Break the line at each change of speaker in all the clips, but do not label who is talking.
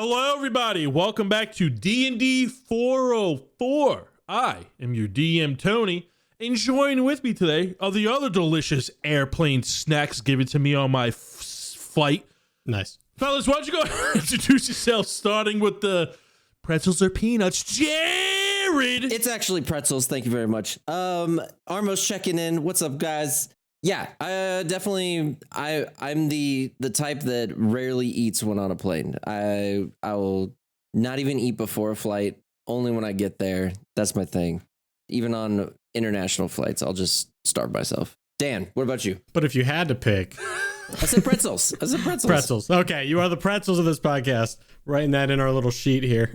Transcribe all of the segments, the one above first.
Hello, everybody. Welcome back to DND404. I am your DM, Tony, and joining with me today are the other delicious airplane snacks given to me on my flight.
Nice.
Fellas, why don't you go ahead and introduce yourself, starting with the pretzels or peanuts? Jared!
It's actually pretzels. Thank you very much. Armos checking in. What's up, guys? Yeah, I'm the type that rarely eats when on a plane. I will not even eat before a flight, only when I get there. That's my thing. Even on international flights, I'll just starve myself. Dan, what about you?
But if you had to pick...
I said pretzels.
Pretzels. Okay, you are the pretzels of this podcast. Writing that in our little sheet here.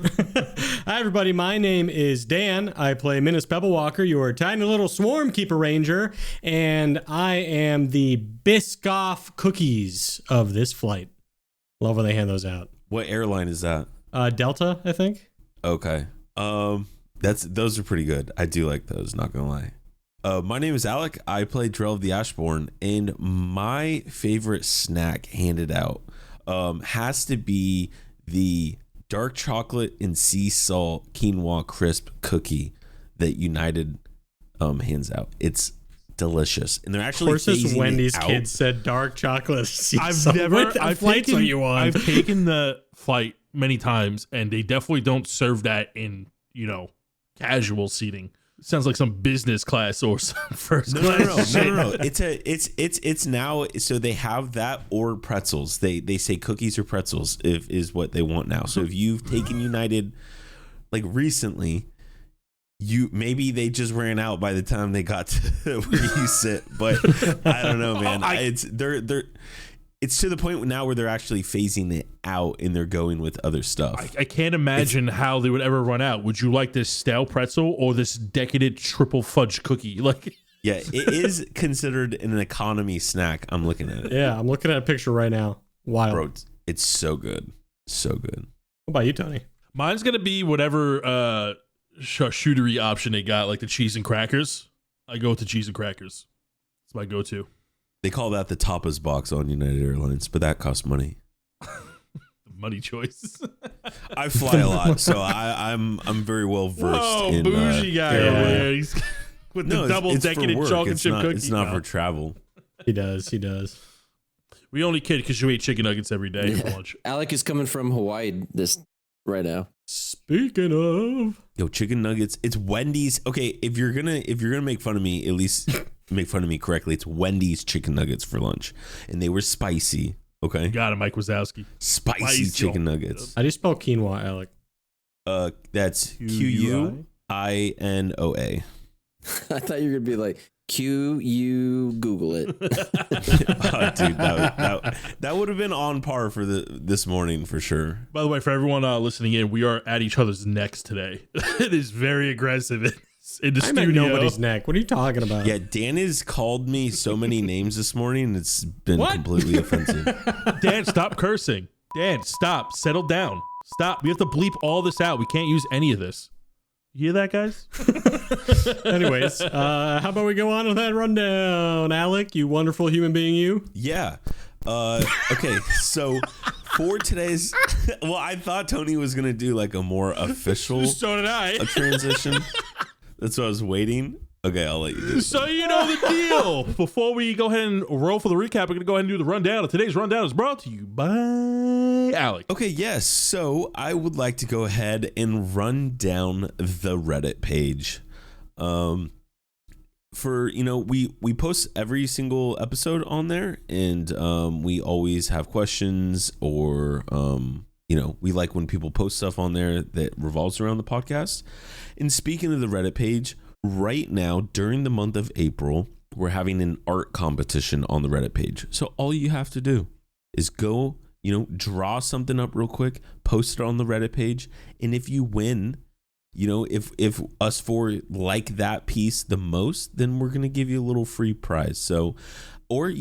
Hi, everybody. My name is Dan. I play Minnis PebbleWalker, your tiny little swarm keeper ranger, and I am the Biscoff cookies of this flight. Love when they hand those out.
What airline is that?
Delta, I think.
Okay. Those are pretty good. I do like those, not gonna lie. My name is Alec. I play Drell of the Ashborn, and my favorite snack handed out has to be the dark chocolate and sea salt quinoa crisp cookie that United hands out. It's delicious, and they're actually.
Of course, this Wendy's kids said dark chocolate.
I've taken the flight many times, and they definitely don't serve that in casual seating. Sounds like some business class or some first class.
No. It's now. So they have that or pretzels. They say cookies or pretzels is what they want now. So if you've taken United, like recently, maybe they just ran out by the time they got to where you sit. But I don't know, man. It's to the point now where they're actually phasing it out and they're going with other stuff.
I can't imagine how they would ever run out. Would you like this stale pretzel or this decadent triple fudge cookie?
Yeah, it is considered an economy snack. I'm looking at it.
Yeah, I'm looking at a picture right now. Wild.
Bro, it's so good. So good.
What about you, Tony?
Mine's going to be whatever charcuterie option they got, like the cheese and crackers. I go with the cheese and crackers. It's my go-to.
They call that the tapas box on United Airlines, but that costs money.
Money choice.
I fly a lot, so I'm very well versed in
bougie guy over there. He's with the double decadent chocolate chip cookie.
It's not for travel.
He does.
We only kid because you eat chicken nuggets every day for lunch.
Alec is coming from Hawaii right now.
Speaking of,
chicken nuggets. It's Wendy's. Okay, if you're gonna make fun of me, at least make fun of me correctly. It's Wendy's chicken nuggets for lunch, and they were spicy. Okay,
got it, Mike Wazowski.
Spicy chicken nuggets.
How do you spell quinoa, Alec?
That's Quinoa. I
thought you were gonna be like you Google it.
Oh, dude, that would have been on par for this morning for sure.
By the way, for everyone listening in, we are at each other's necks today. It is very aggressive in the studio.
I'm at nobody's neck. What are you talking about?
Yeah, Dan has called me so many names this morning. It's been completely offensive.
Dan, stop cursing. Dan, stop. Settle down. Stop. We have to bleep all this out. We can't use any of this. You hear that, guys?
Anyways, how about we go on with that rundown? Alec, you wonderful human being, you.
Yeah. Okay, so for today's... Well, I thought Tony was going to do like a more official
so did I.
A transition. That's what I was waiting. Okay, I'll let you do it.
So you know the deal. Before we go ahead and roll for the recap, we're going to go ahead and do the rundown. And today's rundown is brought to you by Alec.
Okay, yes. So I would like to go ahead and run down the Reddit page. We post every single episode on there, and we always have questions or we like when people post stuff on there that revolves around the podcast. And speaking of the Reddit page, right now during the month of April, we're having an art competition on the Reddit page. So all you have to do is go, draw something up real quick, post it on the Reddit page, and if you win, if us four like that piece the most, then we're going to give you a little free prize. So Or,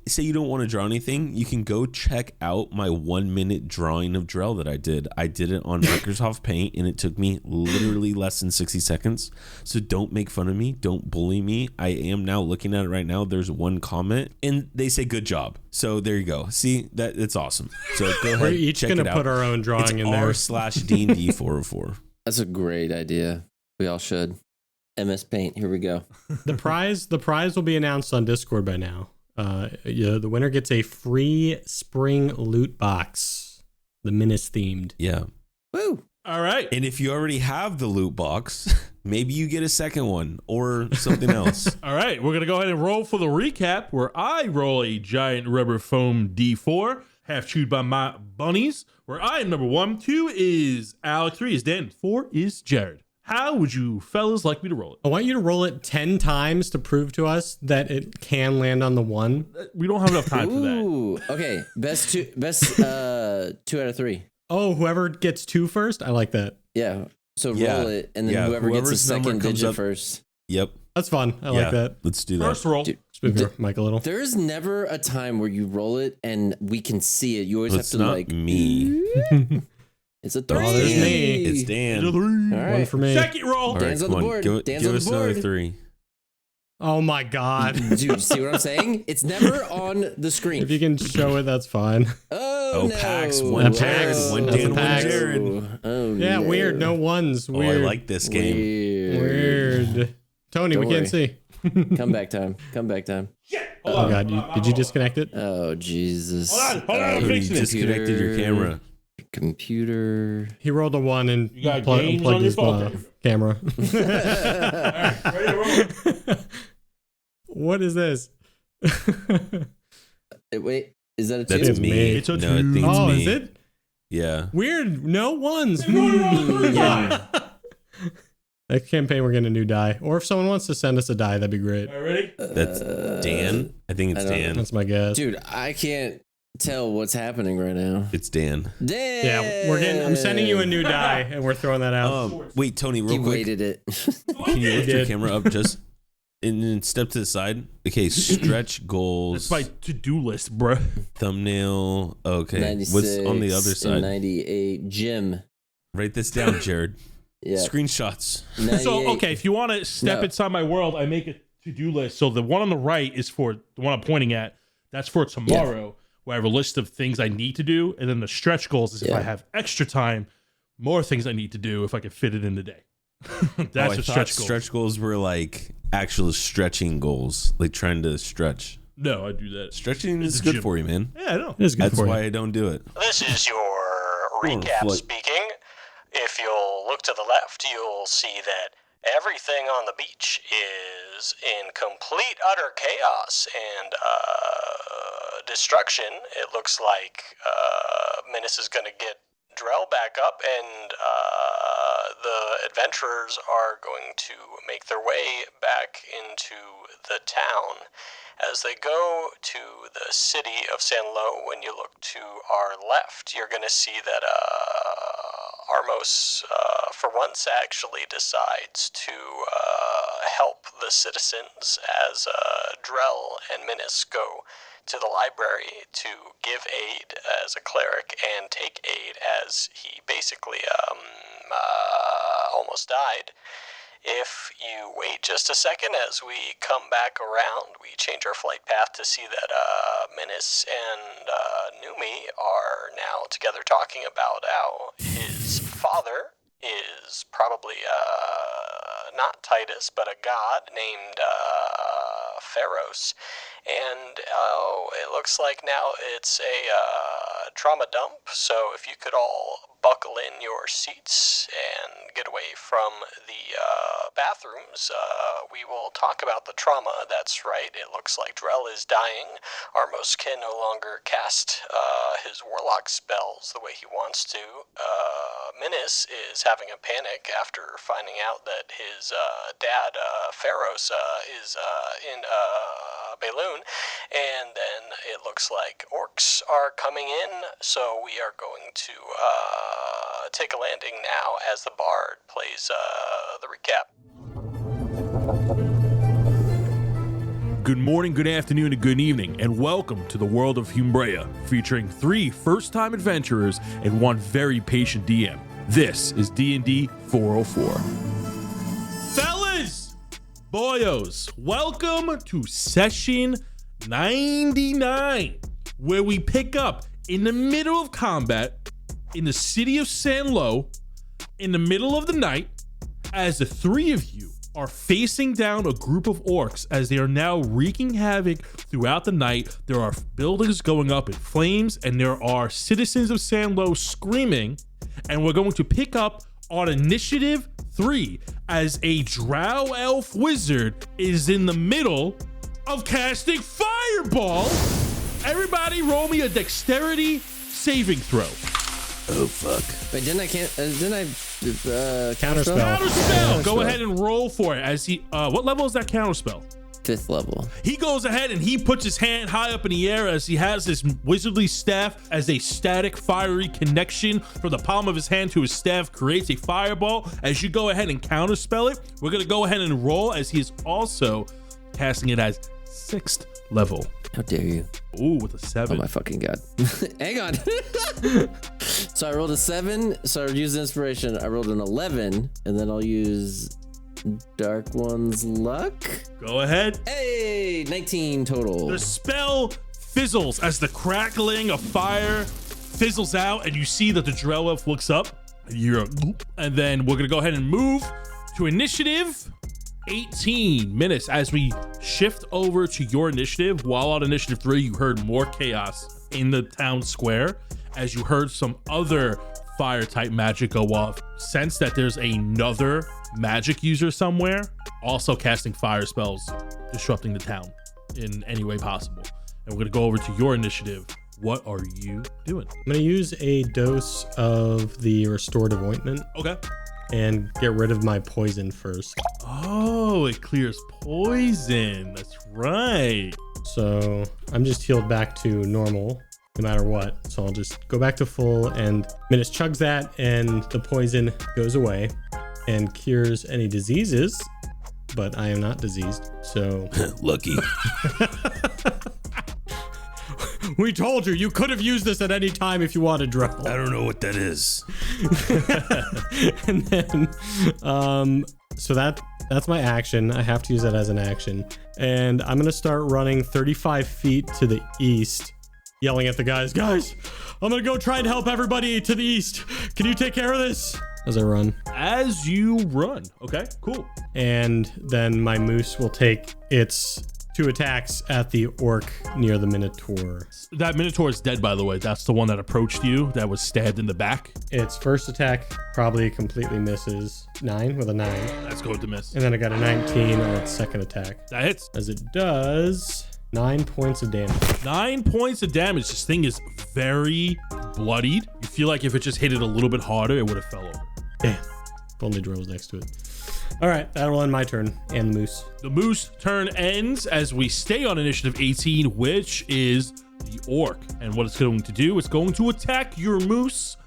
say you don't want to draw anything, you can go check out my 1 minute drawing of Drell that I did. I did it on Microsoft Paint, and it took me literally less than 60 seconds. So don't make fun of me. Don't bully me. I am now looking at it right now. There's one comment, and they say good job. So there you go. See, it's awesome. So go ahead.
We're each going to put our own drawing in there.
r/DND404.
That's a great idea. We all should. MS Paint. Here we go.
The prize will be announced on Discord by now. The winner gets a free spring loot box, the Minnis themed.
Yeah.
Woo!
All right.
And if you already have the loot box, maybe you get a second one or something else.
All right. We're going to go ahead and roll for the recap, where I roll a giant rubber foam D4, half chewed by my bunnies, where I am number 1. 2 is Alec. 3 is Dan. 4 is Jared. How would you fellas like me to roll it?
I want you to roll it 10 times to prove to us that it can land on the 1.
We don't have enough time for that.
Ooh, okay. Best 2 out of 3.
Oh, whoever gets 2 first? I like that.
Yeah. So roll it, and then whoever gets the second digit first.
Yep.
That's fun. I like that.
Let's do that.
First roll.
Dude,
Move your mic a little.
There's never a time where you roll it and we can see it. You always
It's
have to
not me.
It's a 3.
Oh, there's me.
It's Dan.
All right.
1 for me.
Second roll.
All right,
Dan's on the
come on.
board.
Give
Dan's on
us
the board.
another 3.
Oh my God.
Dude, see what I'm saying? It's never on the screen.
If you can show it, that's fine.
Oh, no.
Pax. One
Pax.
Jared. One
That's
Dan,
a
one
Pax.
Jared.
Oh,
Yeah,
no.
weird. No ones.
Oh,
Weird.
I like this game.
Weird. Tony,
Don't
we can't
worry.
see.
Comeback time.
Oh God, did you disconnect it?
Oh, Jesus.
Hold on, I'm
You
fixing it.
disconnected your camera.
Computer.
He rolled a 1 and
You got
unplugged
games on your
his
phone.
camera.
Ready to roll.
What is this?
Wait, is that a 2?
That's
It's
me.
me.
It's a
no, I
2.
think it's
Oh,
me.
is it?
Yeah.
Weird. No ones.
Yeah.
Next campaign, we're getting a new die. Or if someone wants to send us a die, that'd be great.
All right, ready?
That's Dan. I think it's
I don't-
Dan.
That's my guess.
Dude, I can't tell what's happening right now.
It's Dan.
Damn.
Yeah, I'm sending you a new die, and we're throwing that out.
Wait, Tony, real
He
quick.
waited it.
Can you lift your
did.
camera up just and then step to the side? Okay, stretch goals.
That's my to-do list, bruh.
Thumbnail. Okay.
96
What's on the other
and
side?
98. Jim.
Write this down, Jared.
Yeah.
Screenshots.
98.
So, okay, if you want to step
No.
inside my world, I make a to-do list. So the one on the right is for the one I'm pointing at. That's for tomorrow, where I have a list of things I need to do. And then the stretch goals is if
Yeah.
I have extra time, more things I need to do if I can fit it in the day. That's
I
what
thought
stretch goals.
stretch goals were like actual stretching goals, like trying to stretch.
No, I do that.
Stretching
It's
is
a
good
gym.
for you, man.
Yeah, I know.
It is good
That's
for
why
you.
I don't do it.
This is your recap
Flight.
speaking. If you'll look to the left, you'll see that everything on the beach is in complete utter chaos and destruction. It looks like Minnis is going to get Drell back up, and the adventurers are going to make their way back into the town. As they go to the city of Sanlow, when you look to our left, you're going to see that Armos, for once, actually decides to help the citizens as Drell and Minnis go to the library to give aid as a cleric and take aid as he basically almost died. If you wait just a second as we come back around, we change our flight path to see that Minnis and Numi are now together talking about how his father is probably not Titus, but a god named Pharos. And it looks like now it's a trauma dump, so if you could all buckle in your seats and get away from the bathrooms, we will talk about the trauma. That's right, it looks like Drell is dying. Armos can no longer cast his warlock spells the way he wants to. Minnis is having a panic after finding out that his dad, Pharos, is in Balloon. And then it looks like orcs are coming in, so we are going to take a landing now as the bard plays the recap.
Good morning, good afternoon, and good evening, and welcome to the world of Humbrea, featuring 3 first-time adventurers and 1 very patient DM. This is DND404. Fellas, boyos, welcome to session 99, where we pick up in the middle of combat in the city of Sanlow, in the middle of the night, as the 3 of you are facing down a group of orcs as they are now wreaking havoc throughout the night. There are buildings going up in flames, and there are citizens of Sanlow screaming. And we're going to pick up on initiative 3 as a drow elf wizard is in the middle of casting fireball. Everybody roll me a dexterity saving throw.
Oh fuck!
Wait, didn't I
Counterspell?
Counterspell. Go ahead and roll for it. As he, what level is that counterspell?
5th level.
He goes ahead and he puts his hand high up in the air as he has this wizardly staff as a static fiery connection from the palm of his hand to his staff creates a fireball. As you go ahead and counterspell it, we're gonna go ahead and roll as he is also casting it as 6th level.
How dare you?
Ooh, with a 7.
Oh my fucking god. Hang on. So I rolled a 7, so I used inspiration. I rolled an 11, and then I'll use Dark One's luck.
Go ahead.
Hey, 19 total.
The spell fizzles as the crackling of fire fizzles out, and you see that the Drell elf looks up. And then we're gonna go ahead and move to initiative 18 minutes as we shift over to your initiative. While on initiative 3, you heard more chaos in the town square as you heard some other fire type magic go off. Sense that there's another magic user somewhere also casting fire spells, disrupting the town in any way possible. And we're gonna go over to your initiative. What are you doing?
I'm going to use a dose of the restorative ointment
Okay.
and get rid of my poison first.
Oh, it clears poison. That's right.
So I'm just healed back to normal no matter what. So I'll just go back to full, and Minnis chugs that, and the poison goes away and cures any diseases, but I am not diseased. So
Lucky.
we told you could have used this at any time if you wanted, Drell.
I don't know what that is.
And then so that's my action. I have to use that as an action, and I'm gonna start running 35 feet to the east, yelling at the guys, I'm gonna go try and help everybody to the east. Can you take care of this? As I run.
As you run. Okay, cool.
And then my moose will take its 2 attacks at the orc near the Minotaur.
That Minotaur is dead, by the way. That's the one that approached you that was stabbed in the back.
Its first attack probably completely misses. 9 with a 9.
That's going to miss.
And then I got a 19 on its second attack.
That hits.
As it does 9 points of damage.
9 points of damage. This thing is very bloodied. You feel like if it just hit it a little bit harder, it would have fell over.
Damn. If only Drell was next to it. All right, that'll end my turn and the moose.
The moose turn ends as we stay on initiative 18, which is the orc. And what it's going to do, it's going to attack your moose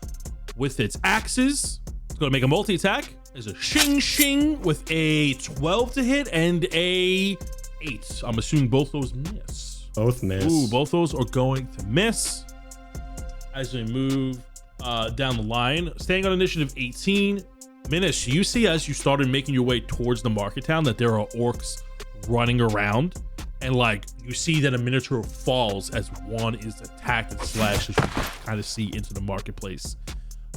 with its axes. It's going to make a multi-attack. There's a shing with a 12 to hit and a 8. I'm assuming both those miss.
Both miss.
Ooh, both those are going to miss. As we move down the line, staying on initiative 18, Minnis, you see as you started making your way towards the market town that there are orcs running around, and like you see that a minotaur falls as one is attacked and slashed as you kind of see into the marketplace.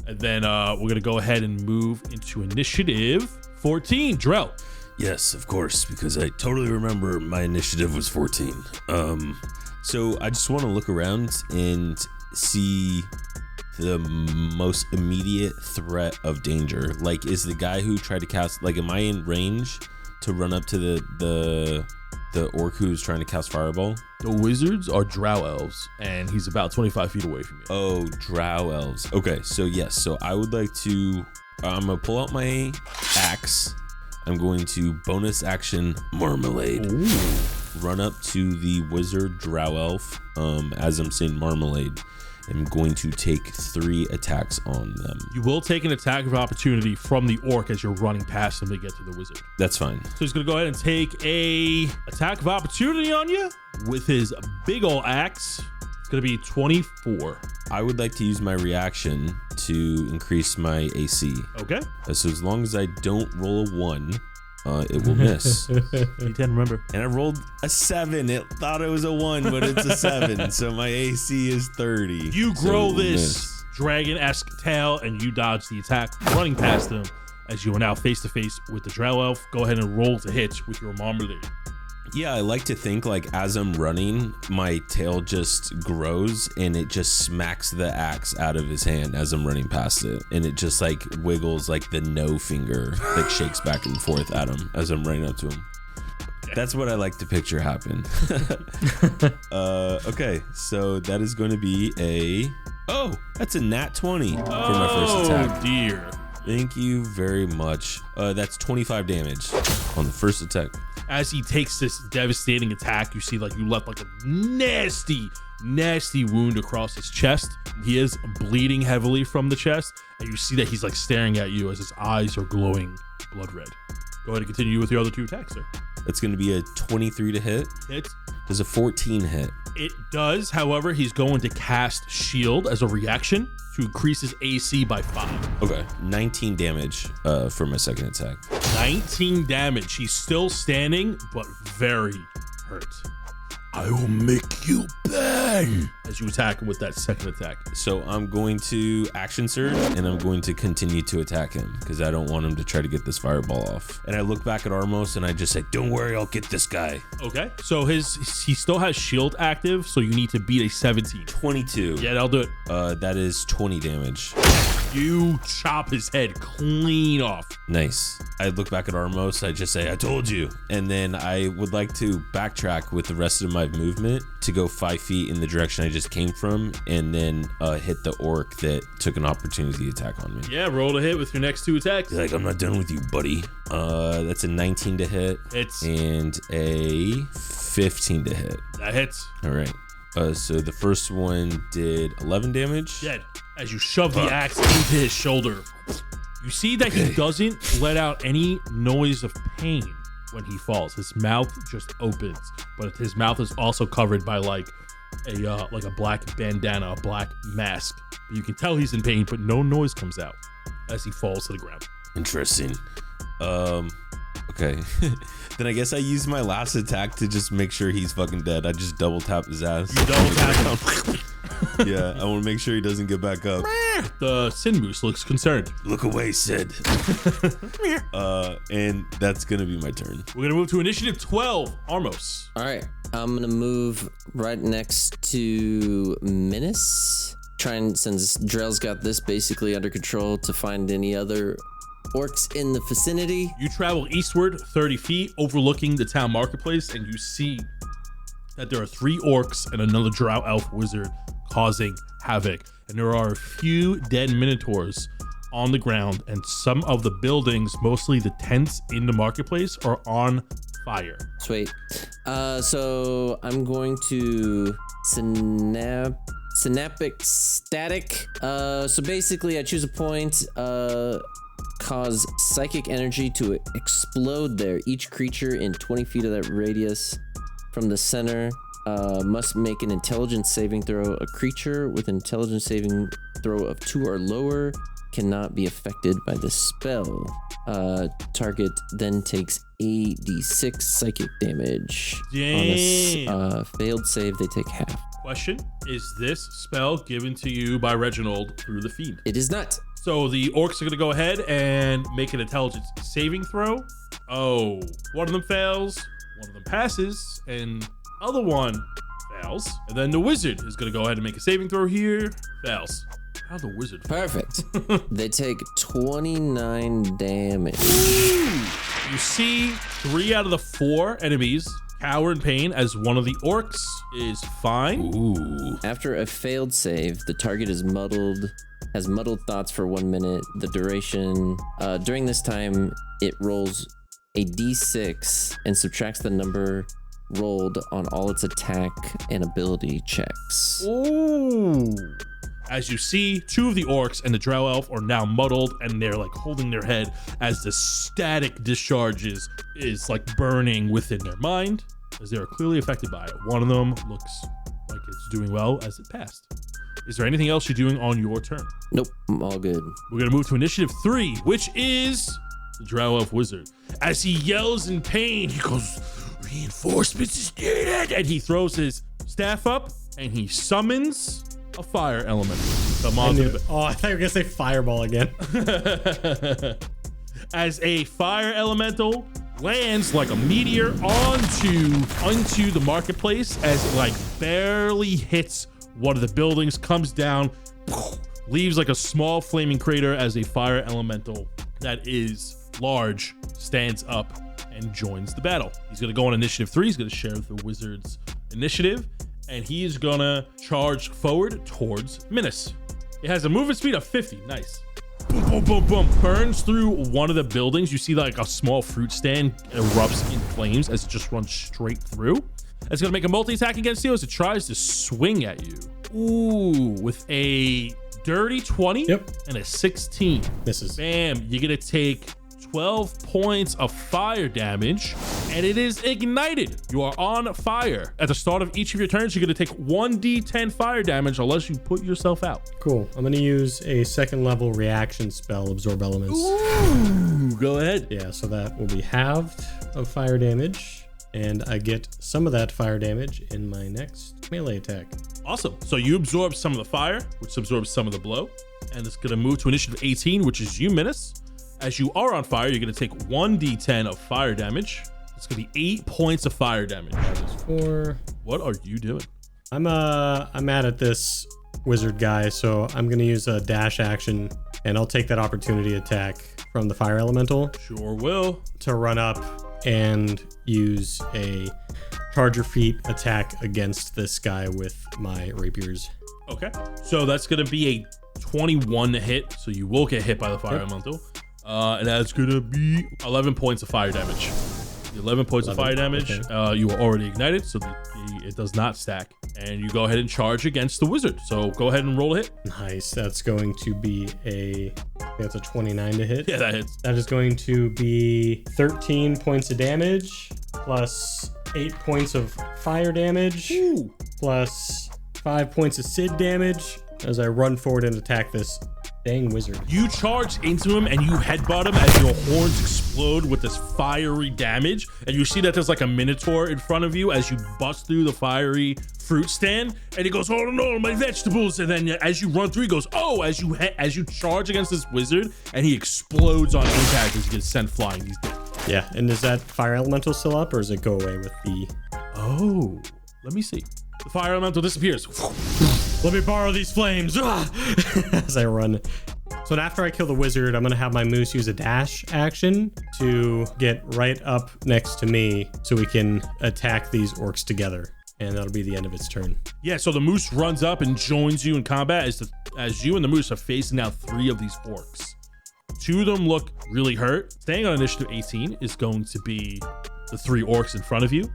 And then we're gonna go ahead and move into initiative 14. Drell.
Yes, of course, because I totally remember my initiative was 14. So I just want to look around and see the most immediate threat of danger. Like, is the guy who tried to cast, like, am I in range to run up to the orc who's trying to cast fireball?
The wizards are drow elves, and he's about 25 feet away from you.
Oh, drow elves. Okay, so yes, so I would like to, I'm gonna pull out my axe. I'm going to bonus action marmalade.
Ooh.
Run up to the wizard drow elf as I'm saying marmalade, am going to take 3 attacks on them.
You will take an attack of opportunity from the orc as you're running past him to get to the wizard.
That's fine.
So he's going to go ahead and take a attack of opportunity on you with his big ol' axe. It's going to be 24.
I would like to use my reaction to increase my AC.
Okay.
So as long as I don't roll a 1, it will miss.
D10, remember.
And I rolled a 7. It thought it was a 1, but it's a 7. So my AC is 30.
You grow this dragon-esque tail and you dodge the attack, running past him as you are now face to face with the Drell elf. Go ahead and roll to hit with your marmalade.
Yeah, I like to think like as I'm running, my tail just grows and it just smacks the axe out of his hand as I'm running past it. And it just like wiggles like the no finger that shakes back and forth at him as I'm running up to him. That's what I like to picture happen. Okay, so that is going to be that's a nat 20 for my first attack.
Oh dear.
Thank you very much. That's 25 damage on the first attack.
As he takes this devastating attack, you see like you left like a nasty wound across his chest. He is bleeding heavily from the chest, and you see that he's like staring at you as his eyes are glowing blood red. Go ahead and continue with your other 2 attacks, sir.
That's going to be a 23 to hit.
Hit.
Does a 14 hit?
It does. However, he's going to cast Shield as a reaction to increase his AC by 5.
Okay, 19 damage for my second attack.
19 damage. He's still standing, but very hurt. I will make you burn as you attack him with that second attack.
So I'm going to action surge and I'm going to continue to attack him because I don't want him to try to get this fireball off. And I look back at Armos and I just say, don't worry, I'll get this guy.
Okay. So he still has shield active, so you need to beat a 17.
22.
Yeah, that'll do it.
That is 20 damage.
You chop his head clean off.
Nice. I look back at Armos, I just say, I told you. And then I would like to backtrack with the rest of my movement to go 5 feet in the direction I just came from and then hit the orc that took an opportunity attack on me.
Yeah, roll to hit with your next 2 attacks.
He's like, I'm not done with you, buddy. That's a 19 to hit.
Hits.
And a 15 to hit.
That hits.
All right. So the first one did 11 damage.
Dead. As you shove the axe into his shoulder, you see that he doesn't let out any noise of pain when he falls. His mouth just opens, but his mouth is also covered by like a black bandana, a black mask. You can tell he's in pain, but no noise comes out as he falls to the ground.
Interesting. Okay. Then I guess I use my last attack to just make sure he's fucking dead. I just double tap his ass.
You double tap him.
Yeah, I want to make sure he doesn't get back up.
The Sin Moose looks concerned.
Look away, Sid. And that's going to be my turn.
We're going to move to initiative 12, Armos.
All right, I'm gonna move right next to Minnis. Try and, since Drell's got this basically under control, to find any other orcs in the vicinity.
You travel eastward 30 feet, overlooking the town marketplace, and you see that there are 3 orcs and another drow elf wizard causing havoc. And there are a few dead minotaurs on the ground, and some of the buildings, mostly the tents in the marketplace, are on fire.
Sweet. So I'm going to synaptic static. So basically I choose a point, cause psychic energy to explode there. Each creature in 20 feet of that radius from the center must make an intelligence saving throw. A creature with an intelligence saving throw of 2 or lower cannot be affected by the spell. Target then takes 8d6 psychic damage.
Damn.
On a failed save, they take half.
Question, is this spell given to you by Reginald through the Fiend?
It is not.
So the orcs are going to go ahead and make an intelligence saving throw. Oh, one of them fails, one of them passes, and other one fails. And then the wizard is going to go ahead and make a saving throw here. Fails. How the wizard fail?
Perfect. They take 29 damage.
You see 3 out of the 4 enemies cower in pain as one of the orcs is fine.
Ooh.
After a failed save, the target is has muddled thoughts for 1 minute. The duration, during this time, it rolls a d6 and subtracts the number rolled on all its attack and ability checks.
Ooh. as you see 2 of the orcs and the Drell elf are now muddled, and they're like holding their head as the static discharges is like burning within their mind, as they are clearly affected by it. One of them looks like it's doing well as it passed. Is there anything else you're doing on your turn?
Nope, I'm all good.
We're gonna move to initiative 3, which is the Drow Elf Wizard. As he yells in pain, he goes, "Reinforcements is needed!" And he throws his staff up and he summons a fire element. Come on.
I thought you were gonna say fireball again.
As a fire elemental lands like a meteor onto the marketplace, as it like barely hits one of the buildings, comes down, leaves like a small flaming crater, as a fire elemental that is large stands up and joins the battle. He's going to go on initiative 3. He's going to share the wizard's initiative, and he is going to charge forward towards Minnis. It has a movement speed of 50. Nice. Boom, boom, boom, boom. Burns through one of the buildings. You see like a small fruit stand erupts in flames as it just runs straight through. It's going to make a multi-attack against you as it tries to swing at you. Ooh, with a dirty 20 and a 16.
Misses.
Bam. You're going to take 12 points of fire damage, and it is ignited. You are on fire. At the start of each of your turns, you're going to take 1d10 fire damage unless you put yourself out.
Cool. I'm going to use a 2nd level reaction spell, Absorb Elements.
Ooh, go ahead.
Yeah, so that will be halved of fire damage, and I get some of that fire damage in my next melee attack.
Awesome. So you absorb some of the fire, which absorbs some of the blow, and it's going to move to initiative 18, which is you, Minnis. As you are on fire, you're going to take 1d10 of fire damage. It's going to be 8 points of fire damage.
That is 4.
What are you doing?
I'm mad at this wizard guy, so I'm going to use a dash action, and I'll take that opportunity attack from the fire elemental.
Sure will.
To run up and use a charger feet attack against this guy with my rapiers.
Okay. So that's going to be a 21 to hit, so you will get hit by the fire elemental. And that's gonna be 11 points of fire damage. 11 points of fire damage. Okay. You are already ignited, so it does not stack. And you go ahead and charge against the wizard. So go ahead and roll a hit.
Nice. That's going to be that's a 29 to hit.
Yeah, that hits.
That is going to be 13 points of damage plus 8 points of fire damage.
Ooh.
Plus 5 points of Sid damage as I run forward and attack this dang wizard.
You charge into him and you headbutt him as your horns explode with this fiery damage. And you see that there's like a minotaur in front of you as you bust through the fiery fruit stand. And he goes, "Oh no, my vegetables!" And then as you run through, he goes, "Oh!" As you charge against this wizard, and he explodes on impact as he gets sent flying. He's dead.
Yeah, and is that fire elemental still up, or does it go away with the?
Oh, let me see. The fire elemental disappears.
Let me borrow these flames. As I run. So after I kill the wizard, I'm going to have my moose use a dash action to get right up next to me so we can attack these orcs together. And that'll be the end of its turn.
Yeah, so the moose runs up and joins you in combat as you and the moose are facing now 3 of these orcs. 2 of them look really hurt. Staying on initiative 18 is going to be the 3 orcs in front of you.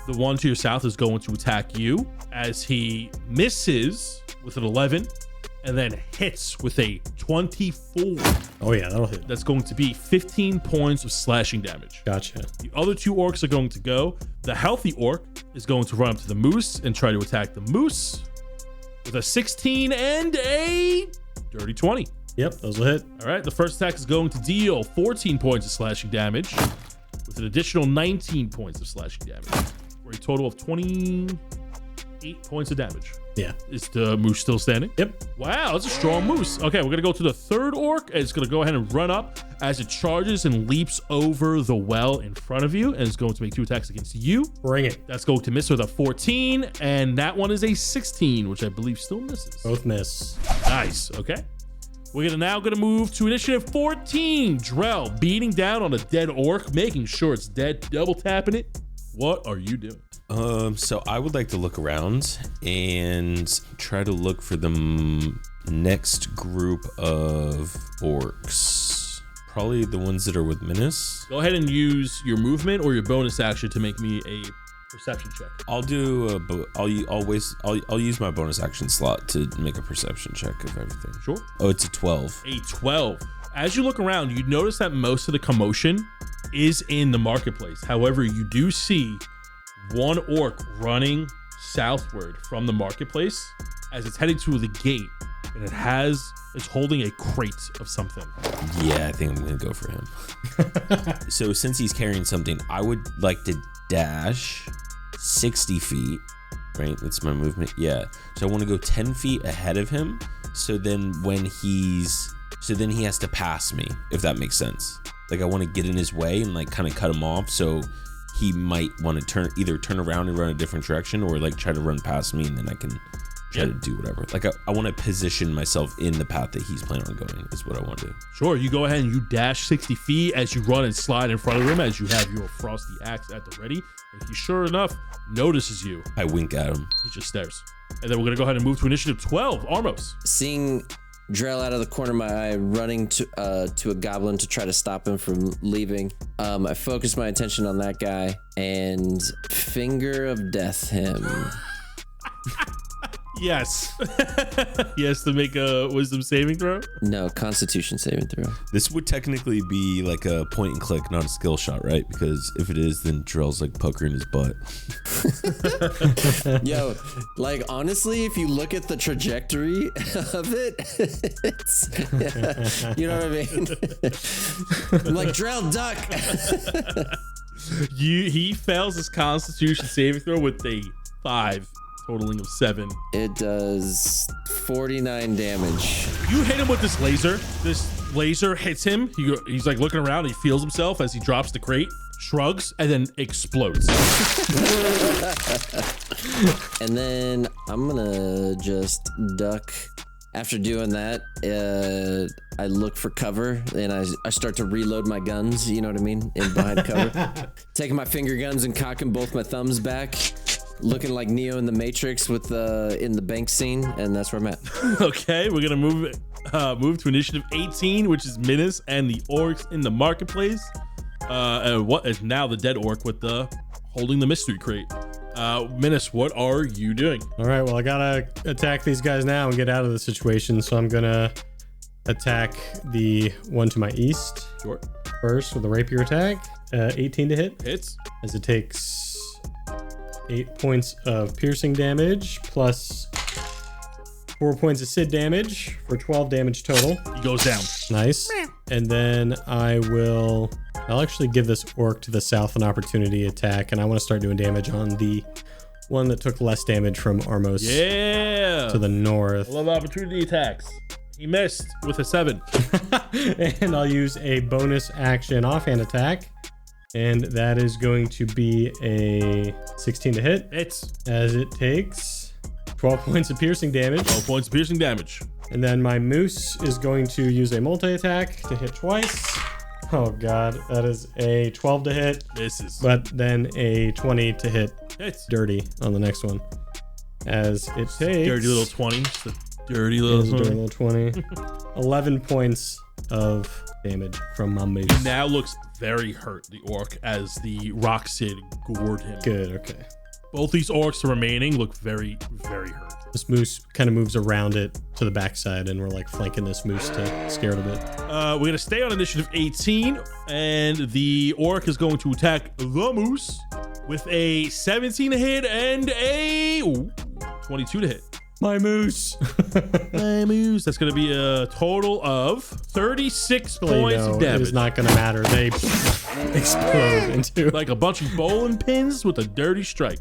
The one to your south is going to attack you as he misses with an 11 and then hits with a 24.
Oh yeah, that'll hit.
That's going to be 15 points of slashing damage.
Gotcha.
The other 2 orcs are going to go. The healthy orc is going to run up to the moose and try to attack the moose with a 16 and a dirty 20.
Yep, those will hit.
All right, the first attack is going to deal 14 points of slashing damage with an additional 19 points of slashing damage. For a total of 28 points of damage.
Yeah.
Is the moose still standing?
Yep.
Wow, that's a strong moose. Okay, we're going to go to the 3rd orc. And it's going to go ahead and run up as it charges and leaps over the well in front of you. And it's going to make 2 attacks against you.
Bring it.
That's going to miss with a 14. And that one is a 16, which I believe still misses.
Both miss.
Nice. Okay. We're now going to move to initiative 14. Drell beating down on a dead orc, making sure it's dead, double tapping it. What are you doing?
So I would like to look around and try to look for the next group of orcs. Probably the ones that are with Minnis.
Go ahead and use your movement or your bonus action to make me a perception check.
I'll use my bonus action slot to make a perception check of everything.
Sure.
Oh, it's a 12.
A 12. As you look around, you notice that most of the commotion is in the marketplace. However, you do see one orc running southward from the marketplace as it's heading to the gate, and it's holding a crate of something.
Yeah, I think I'm gonna go for him. So since he's carrying something, I would like to dash 60 feet, right? That's my movement. Yeah. So I want to go 10 feet ahead of him. So then he has to pass me, if that makes sense. Like I want to get in his way and like kind of cut him off. So he might want to either turn around and run a different direction or like try to run past me and then I can try to do whatever. Like I want to position myself in the path that he's planning on going is what I want to do.
Sure, you go ahead and you dash 60 feet as you run and slide in front of him as you have your frosty axe at the ready. And he sure enough notices you.
I wink at him.
He just stares. And then we're going to go ahead and move to initiative 12. Armos.
Seeing Drell out of the corner of my eye, running to a goblin to try to stop him from leaving. I focus my attention on that guy and finger of death him.
Yes. Yes, to make a wisdom saving throw?
No, Constitution saving throw.
This would technically be like a point and click, not a skill shot, right? Because if it is, then Drell's like pokering his butt.
Yo, like honestly, if you look at the trajectory of it, it's, you know what I mean? I'm like, Drell, duck.
He fails his Constitution saving throw with a 5. Totaling of 7.
It does 49 damage.
You hit him with this laser. This laser hits him. He's like looking around. He feels himself as he drops the crate, shrugs, and then explodes.
And then I'm gonna just duck. After doing that, I look for cover and I start to reload my guns. You know what I mean? In behind cover, taking my finger guns and cocking both my thumbs back. Looking like Neo in the Matrix with in the bank scene, and that's where I'm at.
Okay, we're gonna move to initiative 18, which is Minnis and the orcs in the marketplace. And what is now the dead orc with the holding the mystery crate. Minnis, what are you doing?
All right, well, I gotta attack these guys now and get out of the situation, so I'm gonna attack the one to my east.
Sure.
First with a rapier attack, 18 to hit.
Hits.
As it takes 8 points of piercing damage plus 4 points of Sid damage for 12 damage total.
He goes down.
Nice. And then I'll actually give this orc to the south an opportunity attack, and I want to start doing damage on the one that took less damage from Armos.
Yeah.
To the north.
I love opportunity attacks. He missed with a 7.
And I'll use a bonus action offhand attack. And that is going to be a 16 to hit.
Hits.
As it takes 12 points of piercing damage.
12 points of piercing damage.
And then my moose is going to use a multi-attack to hit twice. Oh god, that is a 12 to hit.
Misses.
But then a 20 to hit.
Hits.
Dirty on the next one. As it takes...
Dirty little 20. Just a dirty little 20.
Dirty little 20. 11 points of damage from my moose.
He now looks very hurt, the orc, as the rock Sid gored him.
Good, okay.
Both these orcs remaining look very, very hurt.
This moose kind of moves around it to the backside, and we're like flanking this moose to scare it a bit.
We're going to stay on initiative 18, and the orc is going to attack the moose with a 17 to hit and a 22 to hit.
My moose.
My moose. That's going to be a total of 36 points of damage.
It is not going to matter. They explode into
like a bunch of bowling pins with a dirty strike.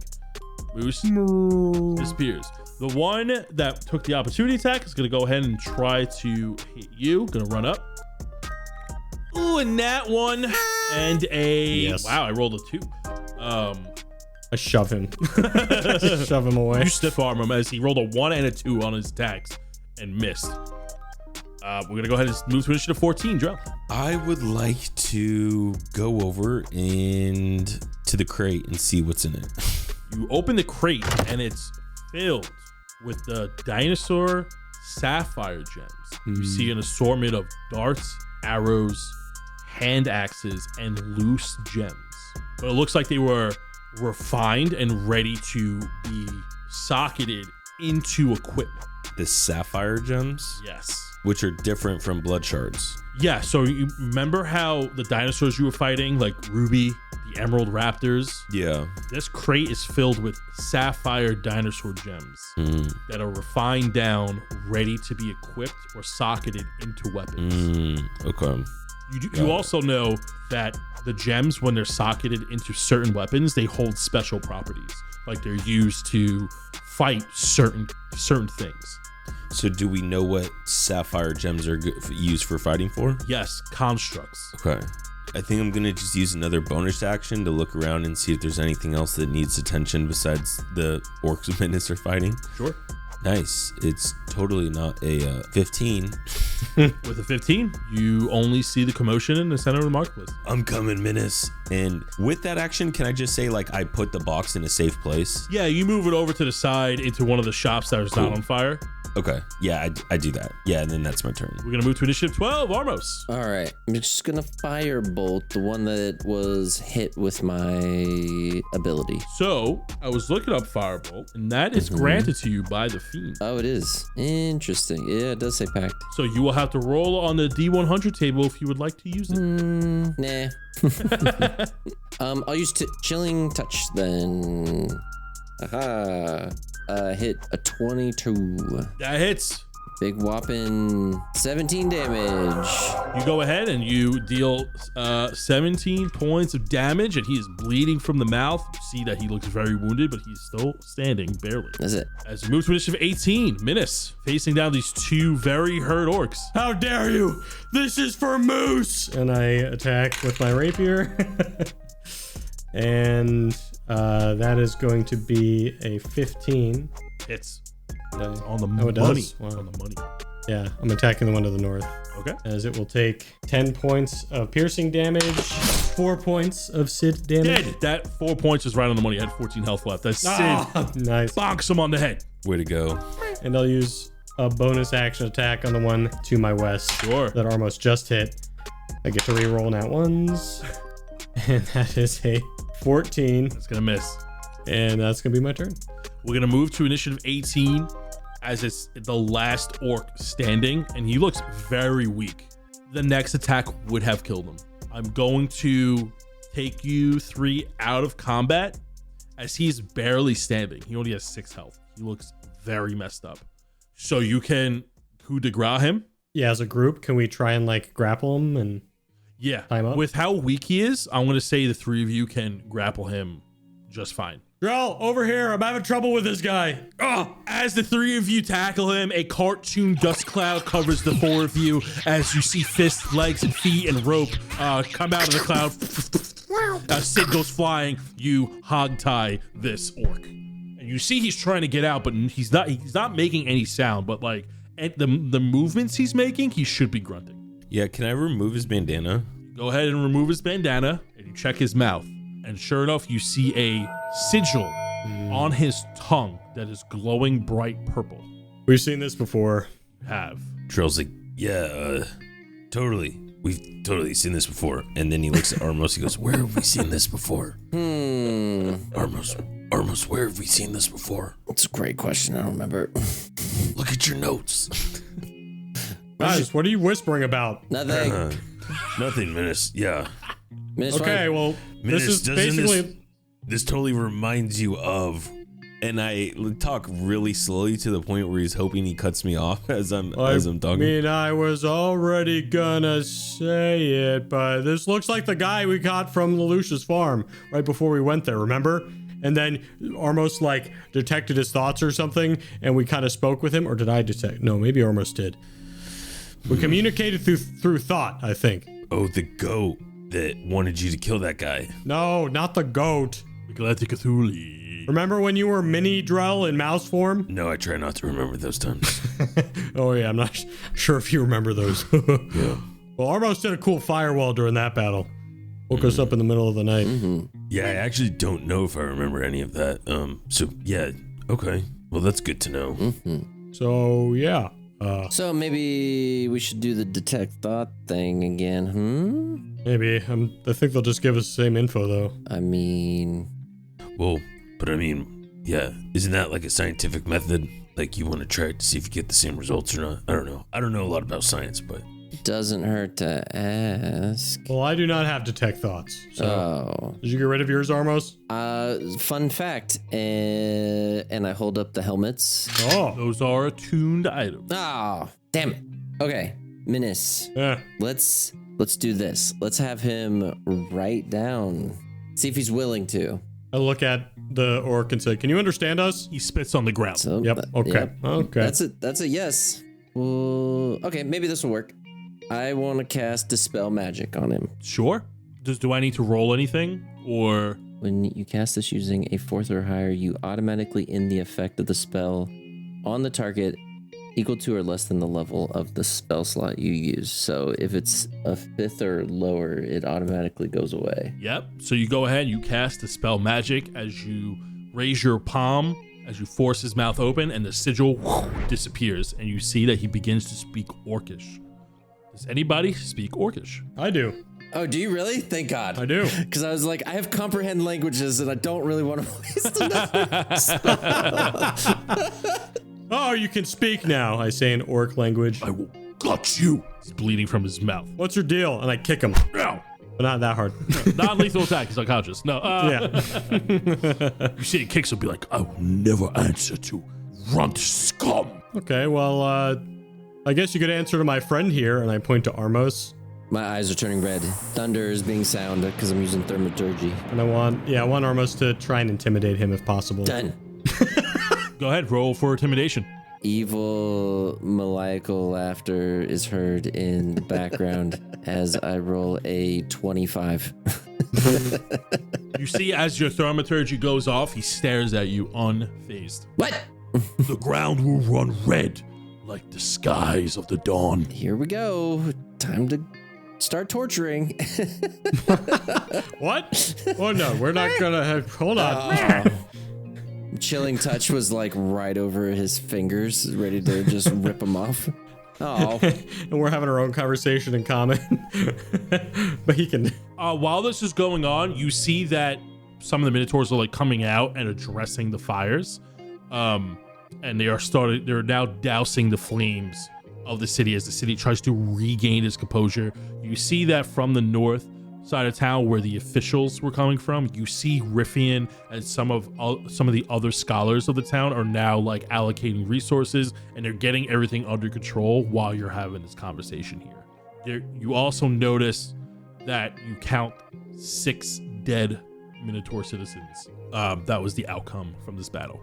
Moose disappears. The one that took the opportunity attack is going to go ahead and try to hit you. Going to run up. Ooh, and that one. And a...
Yes.
Wow, I rolled a 2.
I shove him. Shove him away.
You stiff arm him as he rolled a 1 and a 2 on his attacks and missed. We're going to go ahead and move to initiative 14, Drell.
I would like to go over and to the crate and see what's in it.
You open the crate and it's filled with the dinosaur sapphire gems. You see an assortment of darts, arrows, hand axes, and loose gems. But it looks like they were refined and ready to be socketed into equipment.
The sapphire gems?
Yes.
Which are different from blood shards.
Yeah, so you remember how the dinosaurs you were fighting, like Ruby, the Emerald Raptors?
Yeah.
This crate is filled with sapphire dinosaur gems that are refined down, ready to be equipped or socketed into weapons.
Okay.
You also know that the gems, when they're socketed into certain weapons, they hold special properties. Like they're used to fight certain things.
So do we know what sapphire gems are used for fighting for?
Yes, constructs.
Okay. I think I'm going to just use another bonus action to look around and see if there's anything else that needs attention besides the orcs and Minnis are fighting.
Sure.
Nice. It's totally not a 15.
With a 15, you only see the commotion in the center of the marketplace.
I'm coming, Minnis. And with that action, can I just say, like, I put the box in a safe place?
Yeah, you move it over to the side into one of the shops that is not on fire.
Okay. Yeah, I do that. Yeah, and then that's my turn.
We're going to move to initiative 12, Armos.
All right. I'm just going to firebolt the one that was hit with my ability.
So, I was looking up Firebolt, and that is granted to you by the Fiend.
Oh, it is. Interesting. Yeah, it does say pact.
So, you will have to roll on the D100 table if you would like to use it.
Nah. I'll use chilling touch then. Aha. Hit a 22.
That hits.
Big whopping 17 damage.
You go ahead and you deal 17 points of damage, and he is bleeding from the mouth. You see that he looks very wounded, but he's still standing, barely.
That's it.
As you move to initiative 18, Minnis, facing down these two very hurt orcs.
How dare you? This is for Moose! And I attack with my rapier. And that is going to be a 15.
Hits.
It's
on the money.
Wow.
On the money.
Yeah, I'm attacking the one to the north.
Okay.
As it will take 10 points of piercing damage, 4 points of Sid damage.
Dead. That 4 points is right on the money. I had 14 health left. That's Sid.
Nice.
Bonks him on the head.
Way to go.
And I'll use a bonus action attack on the one to my west.
Sure.
That Armos just hit. I get to reroll nat ones. And that is a 14.
That's going to miss.
And that's going to be my turn.
We're going to move to initiative 18 as it's the last orc standing, and he looks very weak. The next attack would have killed him. I'm going to take you 3 out of combat as he's barely standing. He only has 6 health. He looks very messed up. So you can coup de grace him.
Yeah, as a group, can we try and like grapple him and time up?
With how weak he is, I'm going to say the 3 of you can grapple him just fine.
Drell, over here. I'm having trouble with this guy.
Oh, as the 3 of you tackle him, a cartoon dust cloud covers the 4 of you as you see fists, legs, and feet and rope come out of the cloud. Sid goes flying. You hog tie this orc, and you see he's trying to get out, but he's not making any sound. But like at the movements he's making, he should be grunting.
Yeah, can I remove his bandana?
Go ahead and remove his bandana, and you check his mouth. And sure enough, you see a sigil on his tongue that is glowing bright purple.
We've seen this before.
Have.
Drell's like, yeah, totally. We've totally seen this before. And then he looks at Armos. He goes, where have we seen this before? Armos, where have we seen this before?
That's a great question. I don't remember.
Look at your notes.
Guys, what are you whispering about?
Nothing.
Nothing, Minnis. Yeah.
Okay, well, this is basically...
This totally reminds you of... And I talk really slowly to the point where he's hoping he cuts me off as I'm talking.
I mean, I was already gonna say it, but this looks like the guy we got from Lelouch's farm right before we went there, remember? And then Armos like detected his thoughts or something, and we kind of spoke with him, or did I detect? No, maybe Armos did. We communicated through thought, I think.
Oh, the goat that wanted you to kill that guy.
No, not the goat.
The Galactic Cthulhu.
Remember when you were mini Drell in mouse form?
No, I try not to remember those times.
Oh yeah, I'm not sure if you remember those.
Yeah.
Well, Armos did a cool firewall during that battle. Woke us up in the middle of the night.
Yeah, I actually don't know if I remember any of that. So yeah, okay. Well, that's good to know.
So yeah.
So maybe we should do the detect thought thing again,
Maybe. I think they'll just give us the same info though.
I mean...
Well, but I mean, yeah, isn't that like a scientific method? Like you want to try it to see if you get the same results or not? I don't know. I don't know a lot about science, but
Doesn't hurt to ask.
Well, I do not have detect thoughts. So,
Oh.
did you get rid of yours, Armos?
Fun fact, and I hold up the helmets.
Oh.
Those are attuned items.
Oh, damn it. Okay, Minnis,
Yeah.
let's do this. Let's have him write down. See if he's willing to.
I look at the orc and say, "Can you understand us?"
He spits on the ground.
So,
Yep. Okay.
yep.
Okay.
That's a yes. Well, okay, maybe this will work. I want to cast Dispel Magic on him.
Sure. Do I need to roll anything or?
When you cast this using a 4th or higher, you automatically end the effect of the spell on the target equal to or less than the level of the spell slot you use. So if it's a 5th or lower, it automatically goes away.
Yep. So you go ahead, you cast Dispel Magic as you raise your palm, as you force his mouth open, and the sigil disappears, and you see that he begins to speak Orcish. Does anybody speak Orcish?
I do.
Oh, do you really? Thank God.
I do.
Because I was like, I have comprehend languages and I don't really want to waste another spell.
Oh, you can speak now, I say in orc language.
I will gut you. He's bleeding from his mouth.
What's your deal? And I kick him.
Ow.
But not that hard.
Non-lethal attack. He's unconscious. No.
Yeah.
You see, he kicks will be like, I will never answer to runt scum.
Okay, well, I guess you could answer to my friend here, and I point to Armos.
My eyes are turning red. Thunder is being sound because I'm using thaumaturgy.
And I want Armos to try and intimidate him if possible.
Done.
Go ahead, roll for intimidation.
Evil maniacal laughter is heard in the background as I roll a 25.
You see, as your thaumaturgy goes off, he stares at you unfazed.
What?
The ground will run red like the skies of the dawn.
Here we go. Time to start torturing.
What? Oh, no, we're not gonna have... Hold on.
Chilling touch was like right over his fingers, ready to just rip him off. Oh.
And we're having our own conversation in common. But he can...
While this is going on, you see that some of the Minotaurs are like coming out and addressing the fires. And they're now dousing the flames of the city as the city tries to regain its composure. You see that from the north side of town where the officials were coming from. You see Riffian and some of the other scholars of the town are now like allocating resources, and they're getting everything under control while you're having this conversation here. You also notice that you count 6 dead Minotaur citizens. That was the outcome from this battle.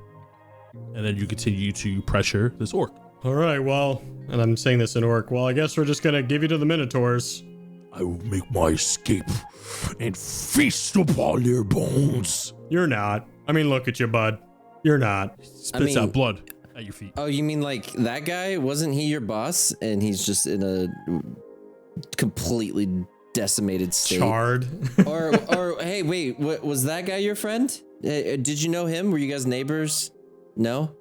And then you continue to pressure this orc.
All right, well, and I'm saying this in orc, well, I guess we're just gonna give you to the Minotaurs.
I will make my escape and feast upon their bones.
You're not. I mean, look at you, bud. You're not.
Spits out blood at your feet.
Oh, you mean like that guy? Wasn't he your boss? And he's just in a completely decimated state.
Charred.
or hey, wait, was that guy your friend? Did you know him? Were you guys neighbors? No?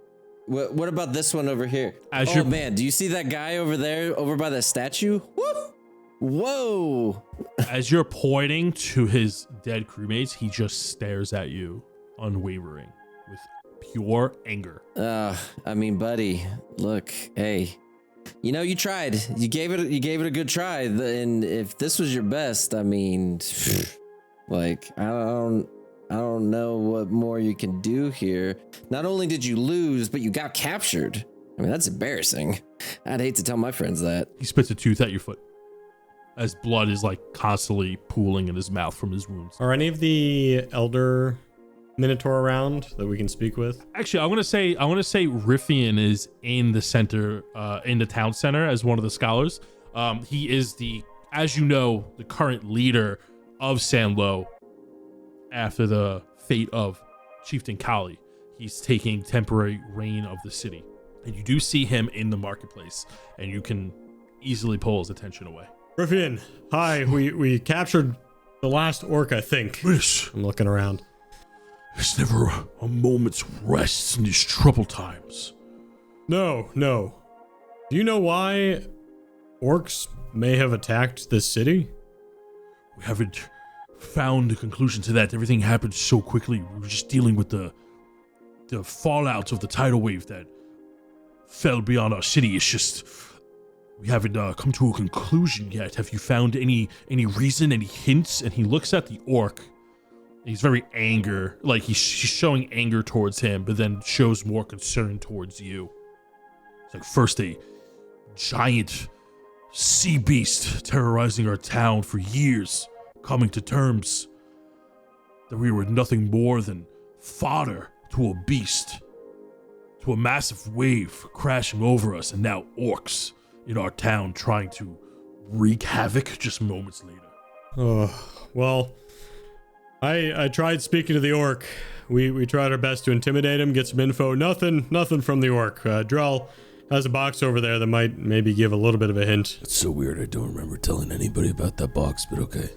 What about this one over here? Man, do you see that guy over there, over by the statue? Woo! Whoa!
As you're pointing to his dead crewmates, he just stares at you, unwavering, with pure anger.
I mean, buddy, look, hey, you know, you tried. You gave it a good try. And if this was your best, I mean, like, I don't know what more you can do here. Not only did you lose, but you got captured. I mean, that's embarrassing. I'd hate to tell my friends that.
He spits a tooth at your foot as blood is like constantly pooling in his mouth from his wounds.
Are any of the elder Minotaur around that we can speak with?
Actually, I want to say Riffian is in the center, in the town center as one of the scholars. He is as you know, the current leader of Sanlow after the fate of Chieftain Kali. He's taking temporary reign of the city. And you do see him in the marketplace, and you can easily pull his attention away.
Riffian, hi. We captured the last orc, I think.
Miss,
I'm looking around.
there's never a moment's rest in these troubled times.
No. Do you know why orcs may have attacked this city?
We haven't found a conclusion to that. Everything happened so quickly. We were just dealing with the fallout of the tidal wave that fell beyond our city. It's just we haven't come to a conclusion yet. Have you found any reason, any hints? And he looks at the orc. He's very angry, like he's showing anger towards him, but then shows more concern towards you. It's like first a giant sea beast terrorizing our town for years, coming to terms that we were nothing more than fodder to a beast, to a massive wave crashing over us, and now orcs in our town trying to wreak havoc just moments later.
Oh, well, I tried speaking to the orc. We tried our best to intimidate him, get some info. Nothing from the orc. Drell has a box over there that might maybe give a little bit of a hint.
It's so weird. I don't remember telling anybody about that box, but okay.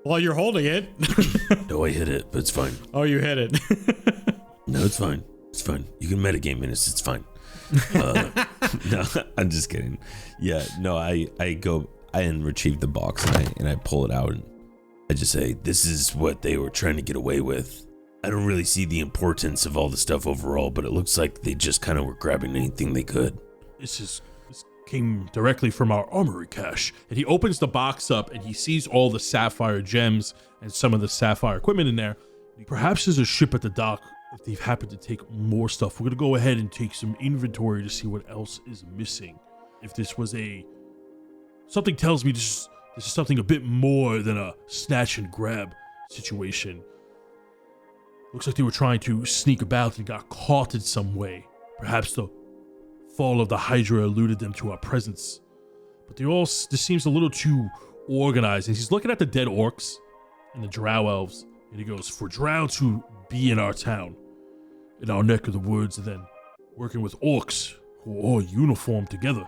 Well, you're holding it.
No, I hit it, but it's fine.
Oh, you hit it.
No, it's fine. It's fine. You can metagame Minnis. It's fine. No, I'm just kidding. Yeah, no, I go and retrieve the box and I pull it out and I just say, this is what they were trying to get away with. I don't really see the importance of all the stuff overall, but it looks like they just kind of were grabbing anything they could.
This came directly from our armory cache. And he opens the box up and he sees all the sapphire gems and some of the sapphire equipment in there. Perhaps there's a ship at the dock. If they've happened to take more stuff, we're going to go ahead and take some inventory to see what else is missing. If this was something tells me this is something a bit more than a snatch and grab situation. Looks like they were trying to sneak about and got caught in some way. Perhaps the fall of the Hydra eluded them to our presence. But this seems a little too organized. And he's looking at the dead orcs and the drow elves. And he goes, for drow to be in our town, in our neck of the woods, and then working with orcs who are all uniformed together,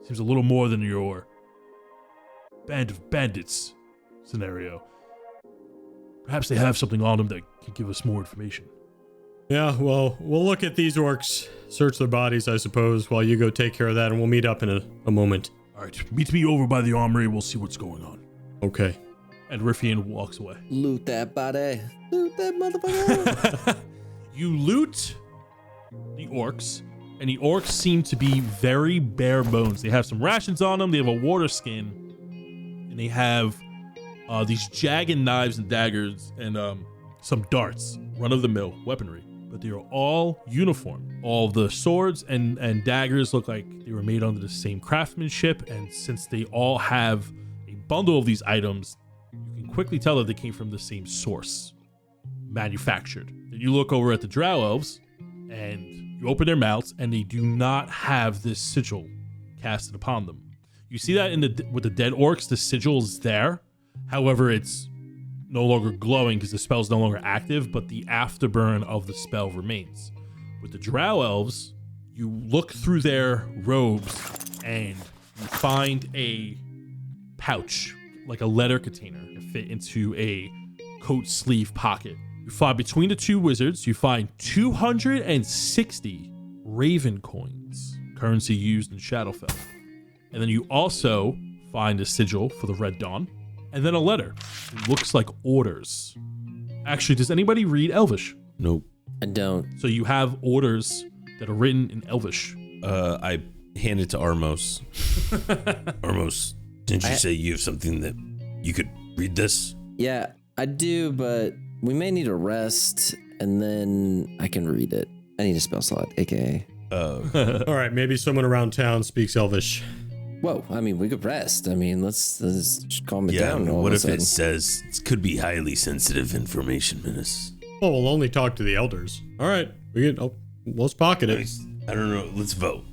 seems a little more than your band of bandits scenario. Perhaps they have something on them that can give us more information.
Yeah, well, we'll look at these orcs, search their bodies, I suppose, while you go take care of that, and we'll meet up in a moment.
All right, meet me over by the armory. We'll see what's going on.
Okay.
And Riffian walks away.
Loot that body. Loot that motherfucker.
You loot the orcs, and the orcs seem to be very bare bones. They have some rations on them. They have a water skin, and they have these jagged knives and daggers and some darts, run-of-the-mill weaponry. But they are all uniform. All the swords and daggers look like they were made under the same craftsmanship, and since they all have a bundle of these items, you can quickly tell that they came from the same source, manufactured. Then you look over at the drow elves, and you open their mouths, and they do not have this sigil casted upon them. You see that with the dead orcs, the sigil is there. However, it's no longer glowing because the spell is no longer active, but the afterburn of the spell remains. With the drow elves, you look through their robes and you find a pouch, like a letter container, to fit into a coat sleeve pocket. You find between the two wizards, you find 260 raven coins, currency used in Shadowfell. And then you also find a sigil for the Red Dawn, and then a letter. It looks like orders. Actually, does anybody read Elvish?
Nope.
I don't.
So you have orders that are written in Elvish.
I hand it to Armos. Armos, didn't you say you have something that you could read this?
Yeah, I do, but we may need a rest, and then I can read it. I need a spell slot, aka.
All right, maybe someone around town speaks Elvish.
Whoa, I mean, we could rest. I mean, let's just calm it
Yeah,
down.
what if it says it could be highly sensitive information, Minnis?
Oh, we'll only talk to the elders. All right, let's pocket it.
I don't know. Let's vote.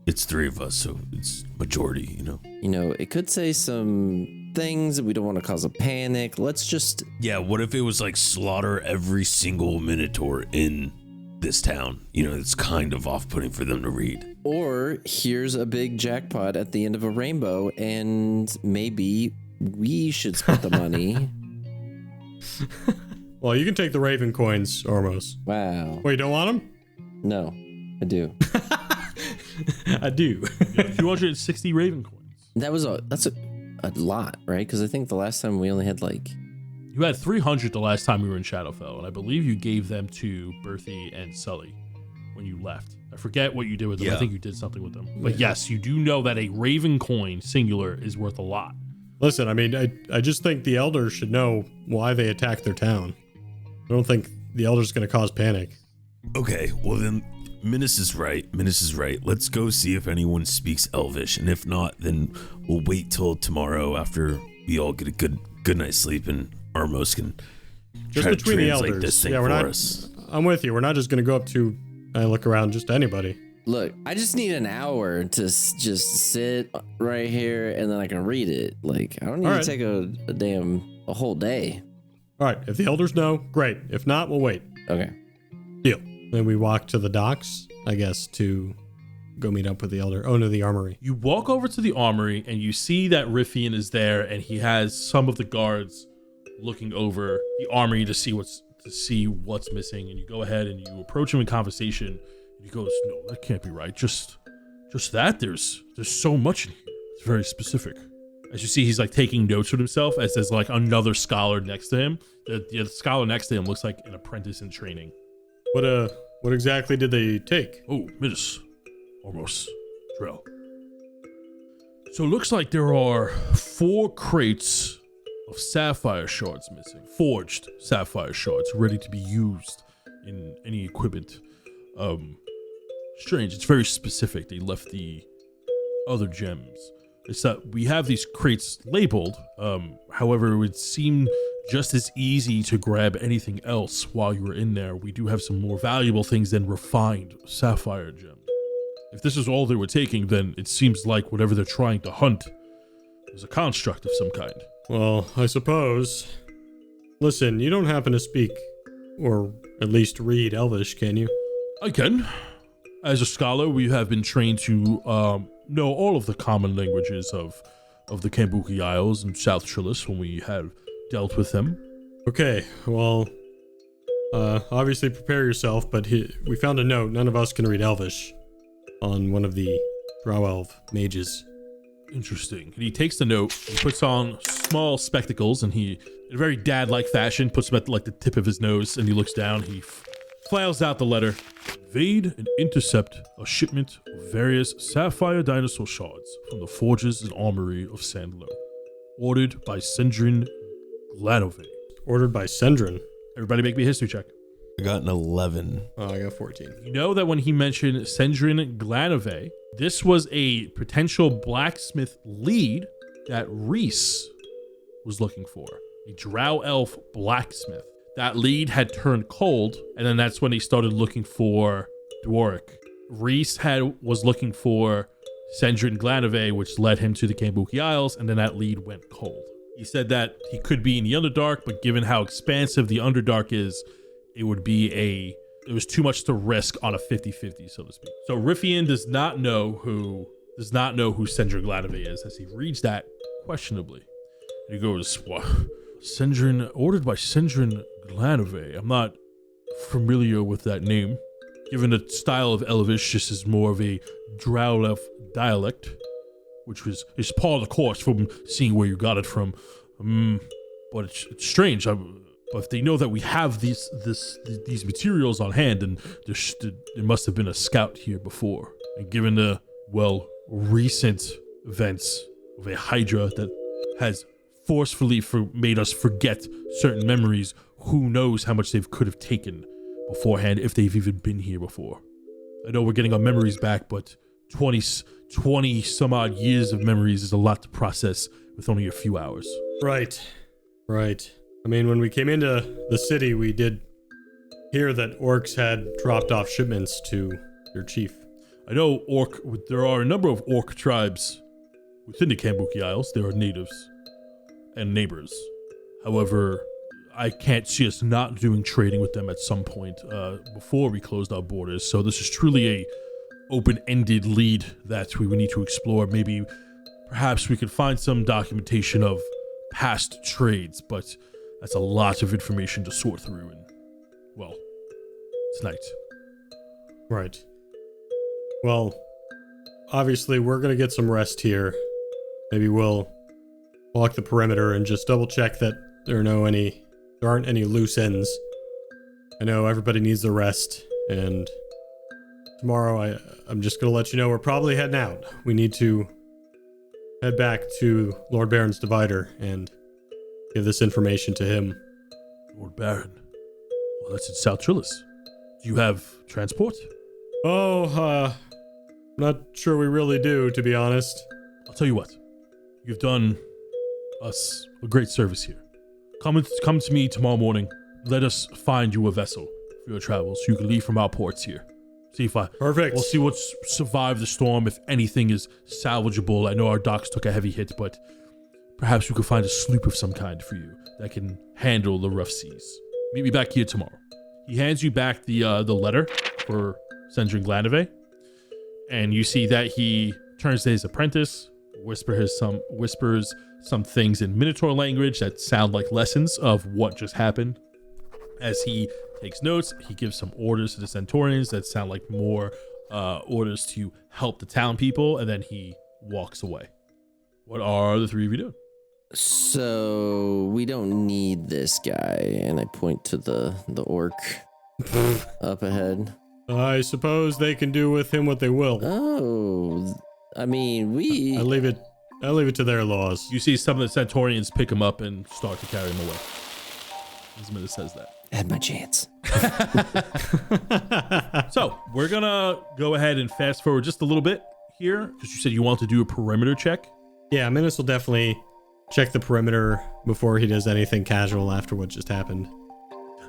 It's three of us, so it's majority, you know?
You know, it could say some things that we don't want to cause a panic. Let's just...
Yeah, what if it was like slaughter every single Minotaur in this town? You know, it's kind of off-putting for them to read.
Or here's a big jackpot at the end of a rainbow, and maybe we should split the money.
Well, you can take the raven coins, Armos.
Wow.
Wait, you don't want them?
No, I do.
I do.
260 raven coins.
That's a lot, right? Because I think the last time we only had like
You had 300 the last time you were in Shadowfell, and I believe you gave them to Berthie and Sully when you left. I forget what you did with them. I think you did something with them. But yes, you do know that a Raven coin, singular, is worth a lot.
Listen, I mean, I just think the elders should know why they attacked their town. I don't think the elders going to cause panic.
Okay, well then, Minnis is right. Let's go see if anyone speaks Elvish, and if not, then we'll wait till tomorrow after we all get a good night's sleep, and Armos can
just
try
between
to
the
translate
elders.
this thing for us.
I'm with you. We're not just going to go up to, I look around just to anybody.
Look, I just need an hour to just sit right here and then I can read it. Like, I don't need to take a whole day.
All right. If the elders know, great. If not, we'll wait.
Okay.
Deal. Then we walk to the docks, I guess, to go meet up with the elder. Oh, no, the armory.
You walk over to the armory and you see that Riffian is there, and he has some of the guards looking over the armory to see what's missing. And you go ahead and you approach him in conversation. And he goes, "No, that can't be right. Just that. There's so much in here. It's very specific." As you see, he's like taking notes with himself as there's like another scholar next to him. The scholar next to him looks like an apprentice in training.
What exactly did they take?
Oh, Minnis, Armos, Drell. So it looks like there are 4 crates of sapphire shards missing. Forged sapphire shards ready to be used in any equipment. Strange. It's very specific. They left the other gems. It's that we have these crates labeled. However, it would seem just as easy to grab anything else while you were in there. We do have some more valuable things than refined sapphire gems. If this is all they were taking, then it seems like whatever they're trying to hunt is a construct of some kind.
Well, I suppose. Listen, you don't happen to speak, or at least read Elvish, can you?
I can. As a scholar, we have been trained to know all of the common languages of the Kambuki Isles and South Trillis when we have dealt with them.
Okay, well, obviously prepare yourself, but we found a note. None of us can read Elvish on one of the Drow Elf mages.
Interesting. And he takes the note, he puts on small spectacles, and he, in a very dad-like fashion, puts them at like the tip of his nose, and he looks down, he flails out the letter. Invade and intercept a shipment of various sapphire dinosaur shards from the forges and armory of Sanlow. Ordered by Sendrin Glanove.
Ordered by Sendrin.
Everybody make me a history check.
I got an 11.
Oh, I got 14.
You know that when he mentioned Sendrin Glanove, this was a potential blacksmith lead that Reese was looking for. A Drow elf blacksmith. That lead had turned cold, and then that's when he started looking for Dwarric. Reese was looking for Sendrin Glanove, which led him to the Kambuki Isles, and then that lead went cold. He said that he could be in the Underdark, but given how expansive the Underdark is, it was too much to risk on a 50-50, so to speak. So Riffian does not know who Sendrin Glanove is, as he reads that questionably. And he goes, "What? Ordered by Sendrin Glanove. I'm not familiar with that name. Given the style of Elvish, this is more of a Drow elf dialect, which is par the course from seeing where you got it from. But it's strange. But if they know that we have these materials on hand, then there must have been a scout here before. And given the recent events of a Hydra that has forcefully made us forget certain memories, who knows how much they could have taken beforehand if they've even been here before. I know we're getting our memories back, but 20 some odd years of memories is a lot to process with only a few hours."
Right. I mean, when we came into the city, we did hear that orcs had dropped off shipments to your chief.
I know there are a number of orc tribes within the Kambuki Isles. There are natives and neighbors. However, I can't see us not doing trading with them at some point before we closed our borders. So this is truly a open-ended lead that we would need to explore. Maybe, perhaps we could find some documentation of past trades, but that's a lot of information to sort through. And tonight.
Right. Well, obviously we're gonna get some rest here. Maybe we'll walk the perimeter and just double check that there aren't any loose ends. I know everybody needs the rest, and tomorrow I'm just gonna let you know we're probably heading out. We need to head back to Lord Baron's Divider and give this information to him.
Lord Baron. Well, that's in South Trillis. Do you have transport?
Oh, not sure we really do, to be honest.
I'll tell you what. You've done us a great service here. Come to me tomorrow morning. Let us find you a vessel for your travels so you can leave from our ports here.
Perfect.
We'll see what's survived the storm, if anything is salvageable. I know our docks took a heavy hit, but perhaps we could find a sloop of some kind for you that can handle the rough seas. Meet me back here tomorrow. He hands you back the letter for Sendrin Glanave, and you see that he turns to his apprentice, whispers some things in Minotaur language that sound like lessons of what just happened. As he takes notes, he gives some orders to the Centaurians that sound like more orders to help the town people, and then he walks away. What are the three of you doing?
So we don't need this guy, and I point to the orc up ahead.
I suppose they can do with him what they will.
Oh, I mean,
I leave it to their laws.
You see some of the Centaurians pick him up and start to carry him away. As Minnis says that.
I had my chance.
So we're gonna go ahead and fast forward just a little bit here, because you said you want to do a perimeter check.
Yeah, Minnis will definitely check the perimeter before he does anything casual after what just happened.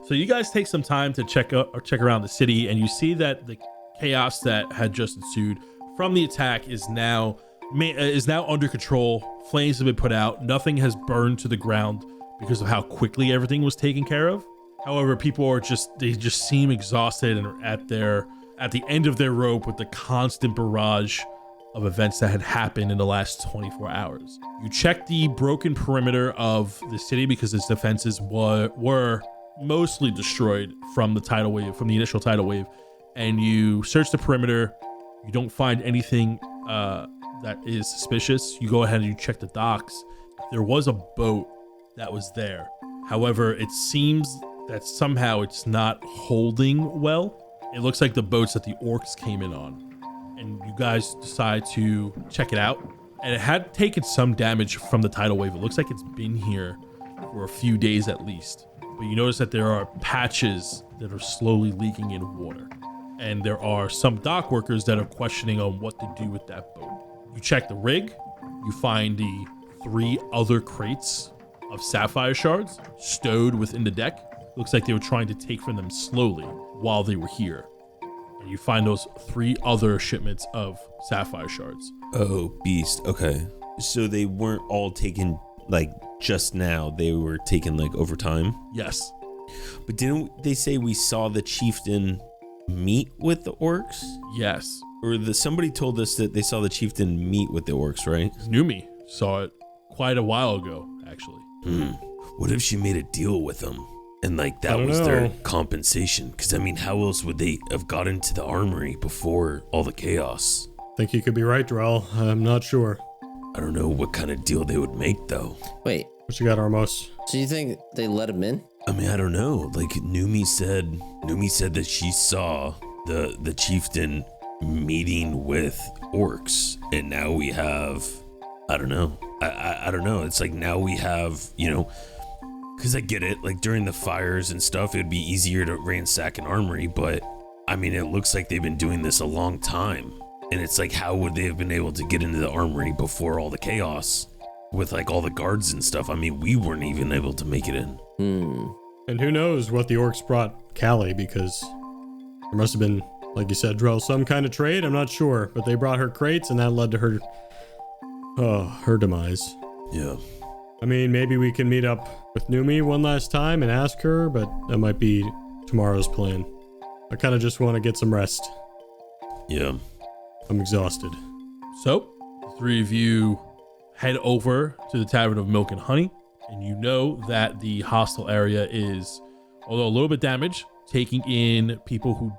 So you guys take some time to check around the city, and you see that the chaos that had just ensued from the attack is now under control. Flames have been put out. Nothing has burned to the ground because of how quickly everything was taken care of. However, people are just seem exhausted and are at the end of their rope with the constant barrage of events that had happened in the last 24 hours. You check the broken perimeter of the city because its defenses were mostly destroyed from the initial tidal wave, and you search the perimeter. You don't find anything that is suspicious. You go ahead and you check the docks. There was a boat that was there. However, it seems that somehow it's not holding well. It looks like the boats that the orcs came in on. And you guys decide to check it out. And it had taken some damage from the tidal wave. It looks like it's been here for a few days at least. But you notice that there are patches that are slowly leaking in water. And there are some dock workers that are questioning on what to do with that boat. You check the rig. You find the 3 other crates of sapphire shards stowed within the deck. Looks like they were trying to take from them slowly while they were here. And you find those 3 other shipments of sapphire shards.
Oh, beast. Okay. So they weren't all taken like just now. They were taken like over time?
Yes.
But didn't they say we saw the chieftain meet with the orcs?
Yes.
Or somebody told us that they saw the chieftain meet with the orcs, right?
Numi saw it quite a while ago, actually.
What if she made a deal with them? And like that was their compensation? Because I mean, how else would they have got into the armory before all the chaos?
I think you could be right, Drell. I'm not sure.
I don't know what kind of deal they would make though.
Wait.
What you got, Armos?
So you think they let him in?
I mean, I don't know. Like Numi said that she saw the chieftain meeting with orcs, and now we have, I don't know. I don't know. It's like now we have, because I get it. Like during the fires and stuff, it would be easier to ransack an armory, but I mean, it looks like they've been doing this a long time, and it's like, how would they have been able to get into the armory before all the chaos with like all the guards and stuff? I mean, we weren't even able to make it in.
And who knows what the orcs brought Callie, because there must have been, like you said, Drell, some kind of trade. I'm not sure, but they brought her crates, and that led to her demise.
Yeah.
I mean, maybe we can meet up with Numi one last time and ask her, but that might be tomorrow's plan. I kind of just want to get some rest.
Yeah.
I'm exhausted.
So, the 3 of you head over to the Tavern of Milk and Honey, and you know that the hostel area is, although a little bit damaged, taking in people who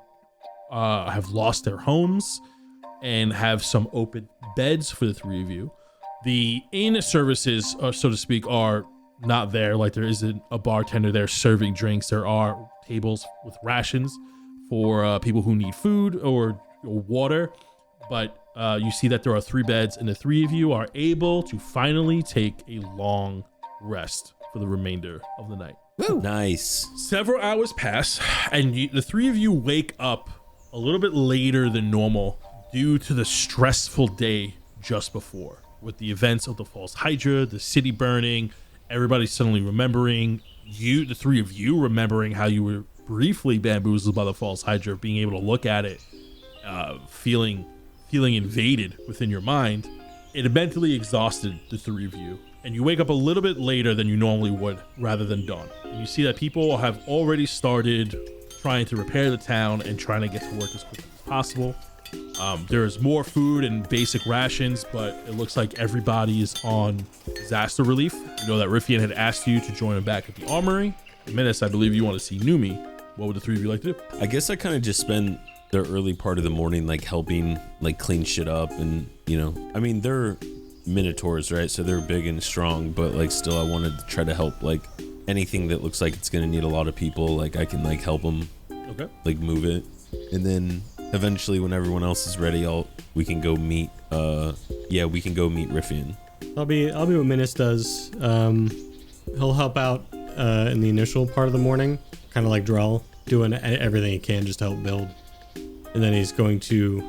have lost their homes and have some open beds for the 3 of you. The inn services, so to speak, are not there. Like there isn't a bartender there serving drinks. There are tables with rations for people who need food or water. But you see that there are 3 beds, and the 3 of you are able to finally take a long rest for the remainder of the night.
Woo. Nice.
Several hours pass, and the 3 of you wake up a little bit later than normal due to the stressful day just before, with the events of the False Hydra, the city burning, everybody suddenly remembering, the 3 of you remembering how you were briefly bamboozled by the False Hydra, being able to look at it, feeling invaded within your mind. It mentally exhausted the 3 of you, and you wake up a little bit later than you normally would rather than dawn. And you see that people have already started trying to repair the town and trying to get to work as quickly as possible. There's more food and basic rations, but it looks like everybody is on disaster relief. You know that Riffian had asked you to join him back at the armory. Minnis, I believe you want to see Numi. What would the 3 of you like to do?
I guess I kind of just spend the early part of the morning like helping like clean shit up, and I mean they're minotaurs, right? So they're big and strong, but like still I wanted to try to help like anything that looks like it's gonna need a lot of people, like I can like help them like move it. And then eventually when everyone else is ready, we can go meet Riffian.
I'll be what Minnis does. He'll help out in the initial part of the morning, kind of like Drell, doing everything he can just to help build. And then he's going to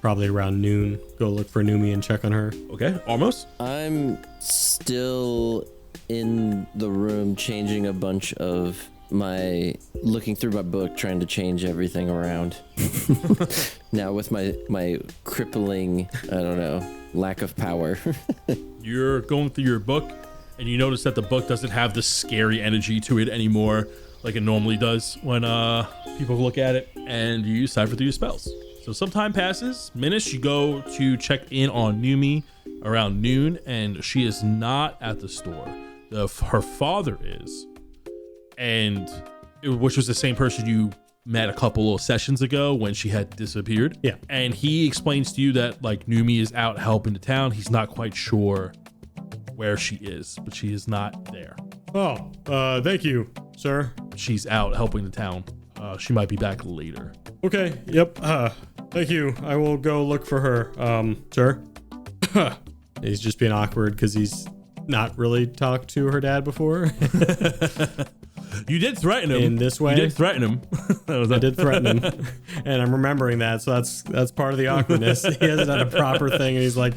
probably around noon go look for Numi and check on her.
Okay, Armos?
I'm still in the room changing a bunch of looking through my book, trying to change everything around. Now with my crippling, I don't know, lack of power.
You're going through your book, and you notice that the book doesn't have the scary energy to it anymore like it normally does when people look at it, and you cipher through your spells. So some time passes. Minnis, you go to check in on Numi around noon, and she is not at the store. Her father is, which was the same person you met a couple of sessions ago when she had disappeared.
Yeah.
And he explains to you that like Numi is out helping the town. He's not quite sure where she is, but she is not there.
Oh, thank you, sir.
She's out helping the town. She might be back later.
Okay, yep. Thank you. I will go look for her. Sir? He's just being awkward because he's not really talked to her dad before.
You did threaten him.
In this way?
You did threaten him.
I did threaten him. And I'm remembering that, so that's part of the awkwardness. He hasn't done a proper thing, and he's like,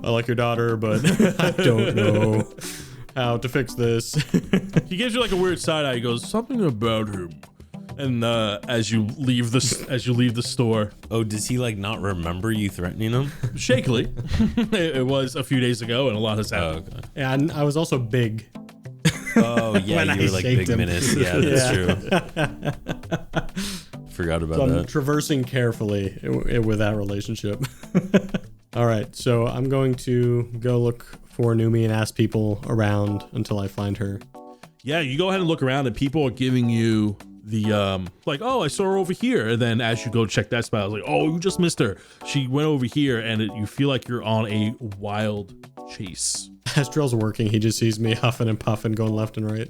I like your daughter, but I don't know how to fix this.
He gives you like a weird side eye. He goes, something about him. And as you leave the store.
Oh, does he like not remember you threatening him?
Shakily. It was a few days ago, and a lot has happened.
Oh, okay.
And I was also big.
Oh yeah, you were like big Minnis. Yeah, that's true. Forgot about
I'm
that.
traversing carefully with that relationship. All right, so I'm going to go look for Numi and ask people around until I find her.
Yeah, you go ahead and look around, and people are giving you the like, oh, I saw her over here. And then as you go check that spot, I was like, oh, you just missed her. She went over here, and you feel like you're on a wild chase.
As Drell's working, he just sees me huffing and puffing, going left and right.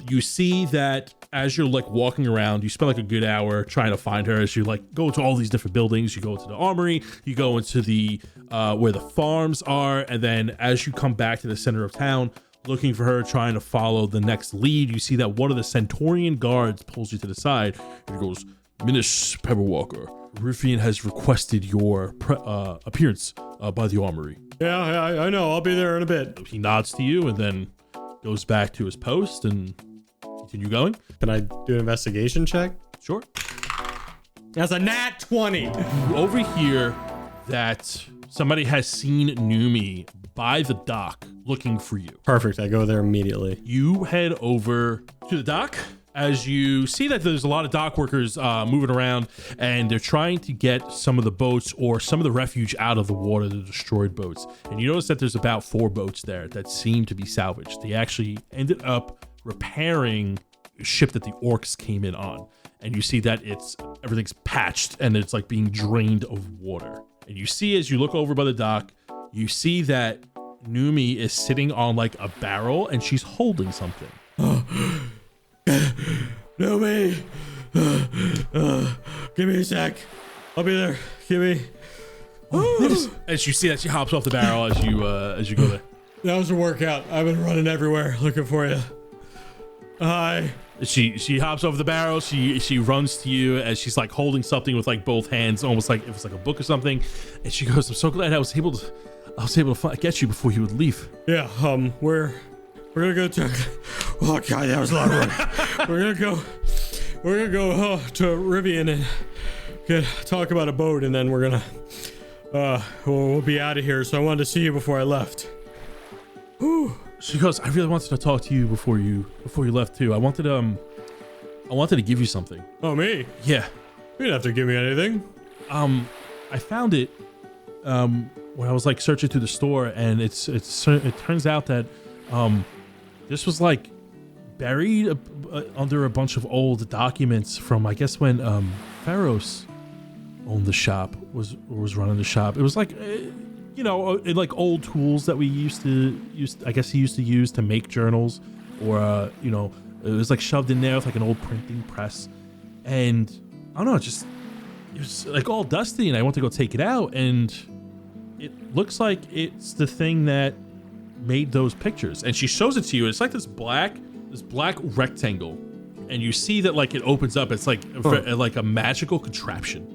You see that as you're like walking around, you spend like a good hour trying to find her as you like go to all these different buildings. You go to the armory, you go into the where the farms are, and then as you come back to the center of town looking for her, trying to follow the next lead, you see that one of the Centaurian guards pulls you to the side and he goes, Minnis PebbleWalker, Riffian has requested your appearance by the armory.
Yeah, I know. I'll be there in a bit.
He nods to you and then goes back to his post and continue going.
Can I do an investigation check?
Sure.
That's a nat 20.
You overhear that somebody has seen Numi by the dock looking for you.
Perfect. I go there immediately.
You head over to the dock as you see that there's a lot of dock workers moving around, and they're trying to get some of the boats or some of the refuge out of the water, the destroyed boats. And you notice that there's about 4 boats there that seem to be salvaged. They actually ended up repairing a ship that the orcs came in on. And you see that everything's patched and it's like being drained of water. And you see, as you look over by the dock, you see that Numi is sitting on like a barrel and she's holding something.
Numi, give me a sec. I'll be there. Give me.
As you see that she hops off the barrel as you go there.
That was a workout. I've been running everywhere looking for you. Hi.
She hops over the barrel. She runs to you as she's like holding something with like both hands, almost like it was like a book or something. And she goes, "I'm so glad I was able to get you before you would leave."
Yeah. We're gonna go to. Oh God, that was a lot of work. We're gonna go to Rivian and talk about a boat, and then we're gonna we'll be out of here. So I wanted to see you before I left.
Whew. She goes, "I really wanted to talk to you before you left too. I wanted to give you something."
Oh, me?
Yeah.
You didn't have to give me anything.
I found it when I was like searching through the store, and it turns out that this was like buried under a bunch of old documents from, I guess, when Pharos owned the shop, was running the shop. It was like like old tools that we used to use. I guess he used to use to make journals, or it was like shoved in there with like an old printing press, and I don't know, it was like all dusty, and I went to go take it out, and it looks like it's the thing that made those pictures. And she shows it to you. It's like this black rectangle, and you see that like it opens up. It's like like a magical contraption,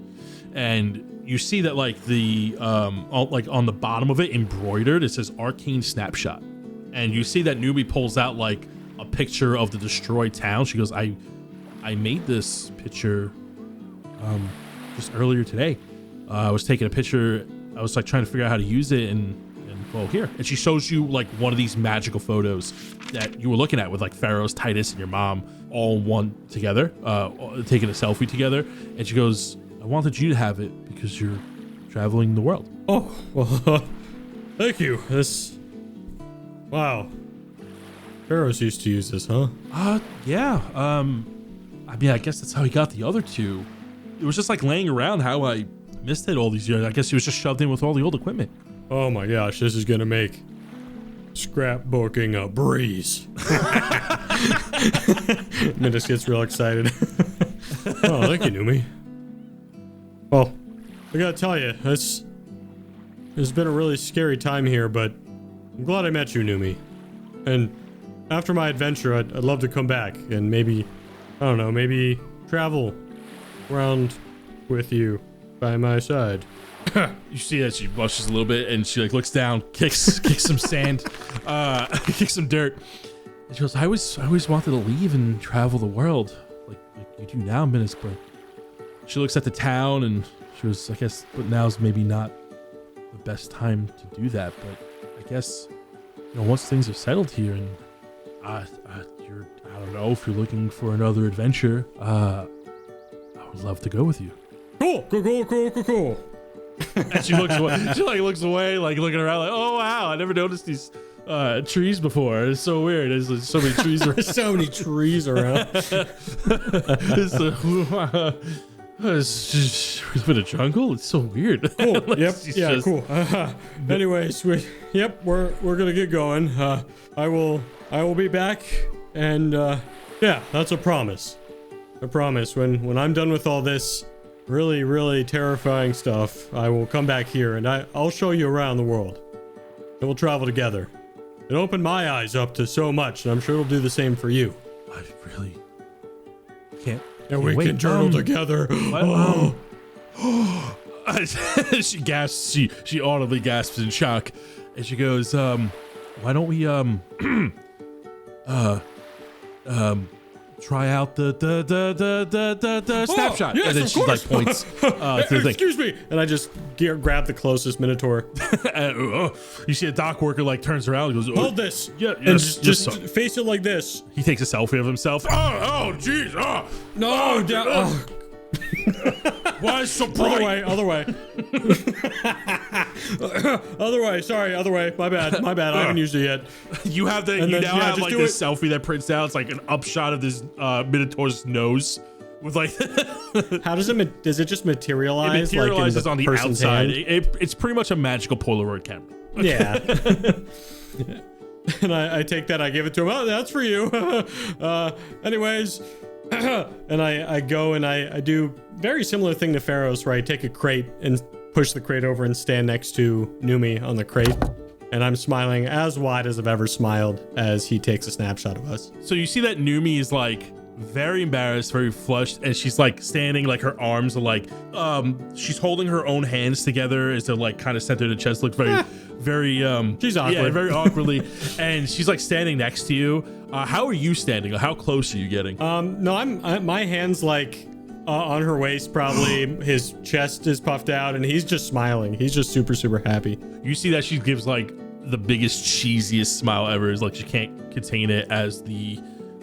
and you see that like the like on the bottom of it embroidered, it says Arcane Snapshot, and you see that Numi pulls out like a picture of the destroyed town. She goes, I made this picture just earlier today. I was taking a picture. I was like trying to figure out how to use it, and well, here. And she shows you like one of these magical photos that you were looking at with like Pharos, Titus, and your mom all one together, taking a selfie together. And she goes, "I wanted you to have it because you're traveling the world."
Oh, well, thank you. Wow. Pharos used to use this, huh?
Yeah. I mean, I guess that's how he got the other two. It was just like laying around. How I missed it all these years. I guess he was just shoved in with all the old equipment.
Oh my gosh, this is gonna make scrapbooking a breeze. Minnis gets real excited. Oh, thank you, Numi. Well, I gotta tell you, it's been a really scary time here, but I'm glad I met you, Numi. And after my adventure, I'd love to come back and maybe, I don't know, maybe travel around with you by my side.
You see that she blushes a little bit, and she like looks down, kicks some sand, kicks some dirt, and she goes, I always wanted to leave and travel the world like you do now, Minnis, but she looks at the town, and she was, I guess, but now's maybe not the best time to do that. But I guess, once things are settled here, and I don't know if you're looking for another adventure, I would love to go with you.
Cool.
And she looks away. She like looks away, like looking around, like, oh wow, I never noticed these trees before. It's so weird. There's like, so many trees around.
So many trees around.
It's just been a jungle. It's so weird.
Cool.
Like,
Yep. Yeah. Cool. Anyways, we're gonna get going. I will be back, and yeah, that's a promise. I promise. When I'm done with all this really, really terrifying stuff, I will come back here, and I'll show you around the world. And we'll travel together. It opened my eyes up to so much, and I'm sure it'll do the same for you.
I really can't.
And we can journal together.
She gasps. She audibly gasps in shock, and she goes, "Why don't we try out the snapshot?"
Yes,
and then
of
she
course.
like points to the thing.
Excuse me, and I just grab the closest Minotaur.
You see a dock worker like turns around and goes,
Hold this.
Yeah,
and
yes,
just
yes, sir.
face it like this.
He takes a selfie of himself. Oh, jeez. Oh,
No,
why is it so bright?
Other way. Other way. My bad. I haven't used it yet.
You have the.
And
You
then,
now
yeah,
have
just
like
do
this
it.
selfie that prints out. It's like an upshot of this Minotaur's nose with like.
How does it? Does it just materialize?
It materializes
like in
on the
person's
outside.
hand?
It's pretty much a magical Polaroid camera.
Yeah. And I take that, I give it to him. Oh, that's for you. Anyways, and I go and I do very similar thing to Pharaoh's, where I take a crate and push the crate over and stand next to Numi on the crate. And I'm smiling as wide as I've ever smiled as he takes a snapshot of us.
So you see that Numi is like very embarrassed, very flushed, and she's like standing, like her arms are like, she's holding her own hands together as they're like kind of centered. The chest looks very,
she's awkward.
Yeah, very awkwardly. And she's like standing next to you. How are you standing? How close are you getting?
No, my hand's like on her waist, probably. His chest is puffed out and he's just smiling. He's just super, super happy.
You see that she gives like the biggest, cheesiest smile ever. It's like she can't contain it as the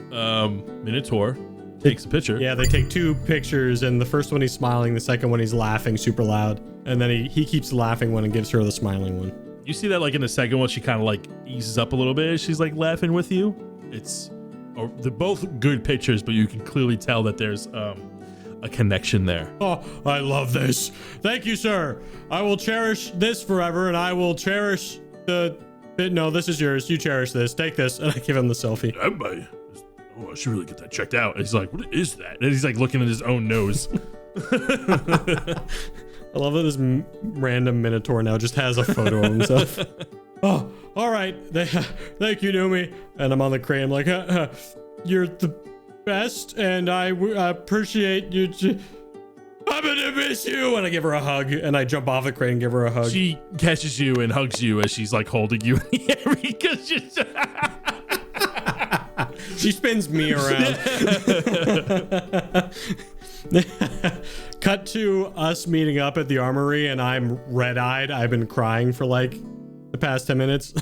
Minotaur takes a picture.
Yeah, they take 2 pictures, and the first one he's smiling, the second one he's laughing super loud, and then he keeps the laughing one and gives her the smiling one.
You see that like in the second one, she kind of like eases up a little bit. She's like laughing with you. They're both good pictures, but you can clearly tell that there's a connection there.
Oh, I love this. Thank you, sir. I will cherish this forever, and I will cherish no, this is yours. You cherish this. Take this. And I give him the selfie.
I should really get that checked out. And he's like, what is that? And he's like looking at his own nose.
I love that this random Minotaur now just has a photo of himself. Oh, all right. Thank you, Numi. And I'm on the crane. I'm like, you're the best, and I appreciate you. I'm gonna miss you. And I give her a hug, and I jump off the crane and give her a hug.
She catches you and hugs you as she's like holding you in the air because she's...
She spins me around. Cut to us meeting up at the armory, and I'm red-eyed. I've been crying for like the past 10 minutes.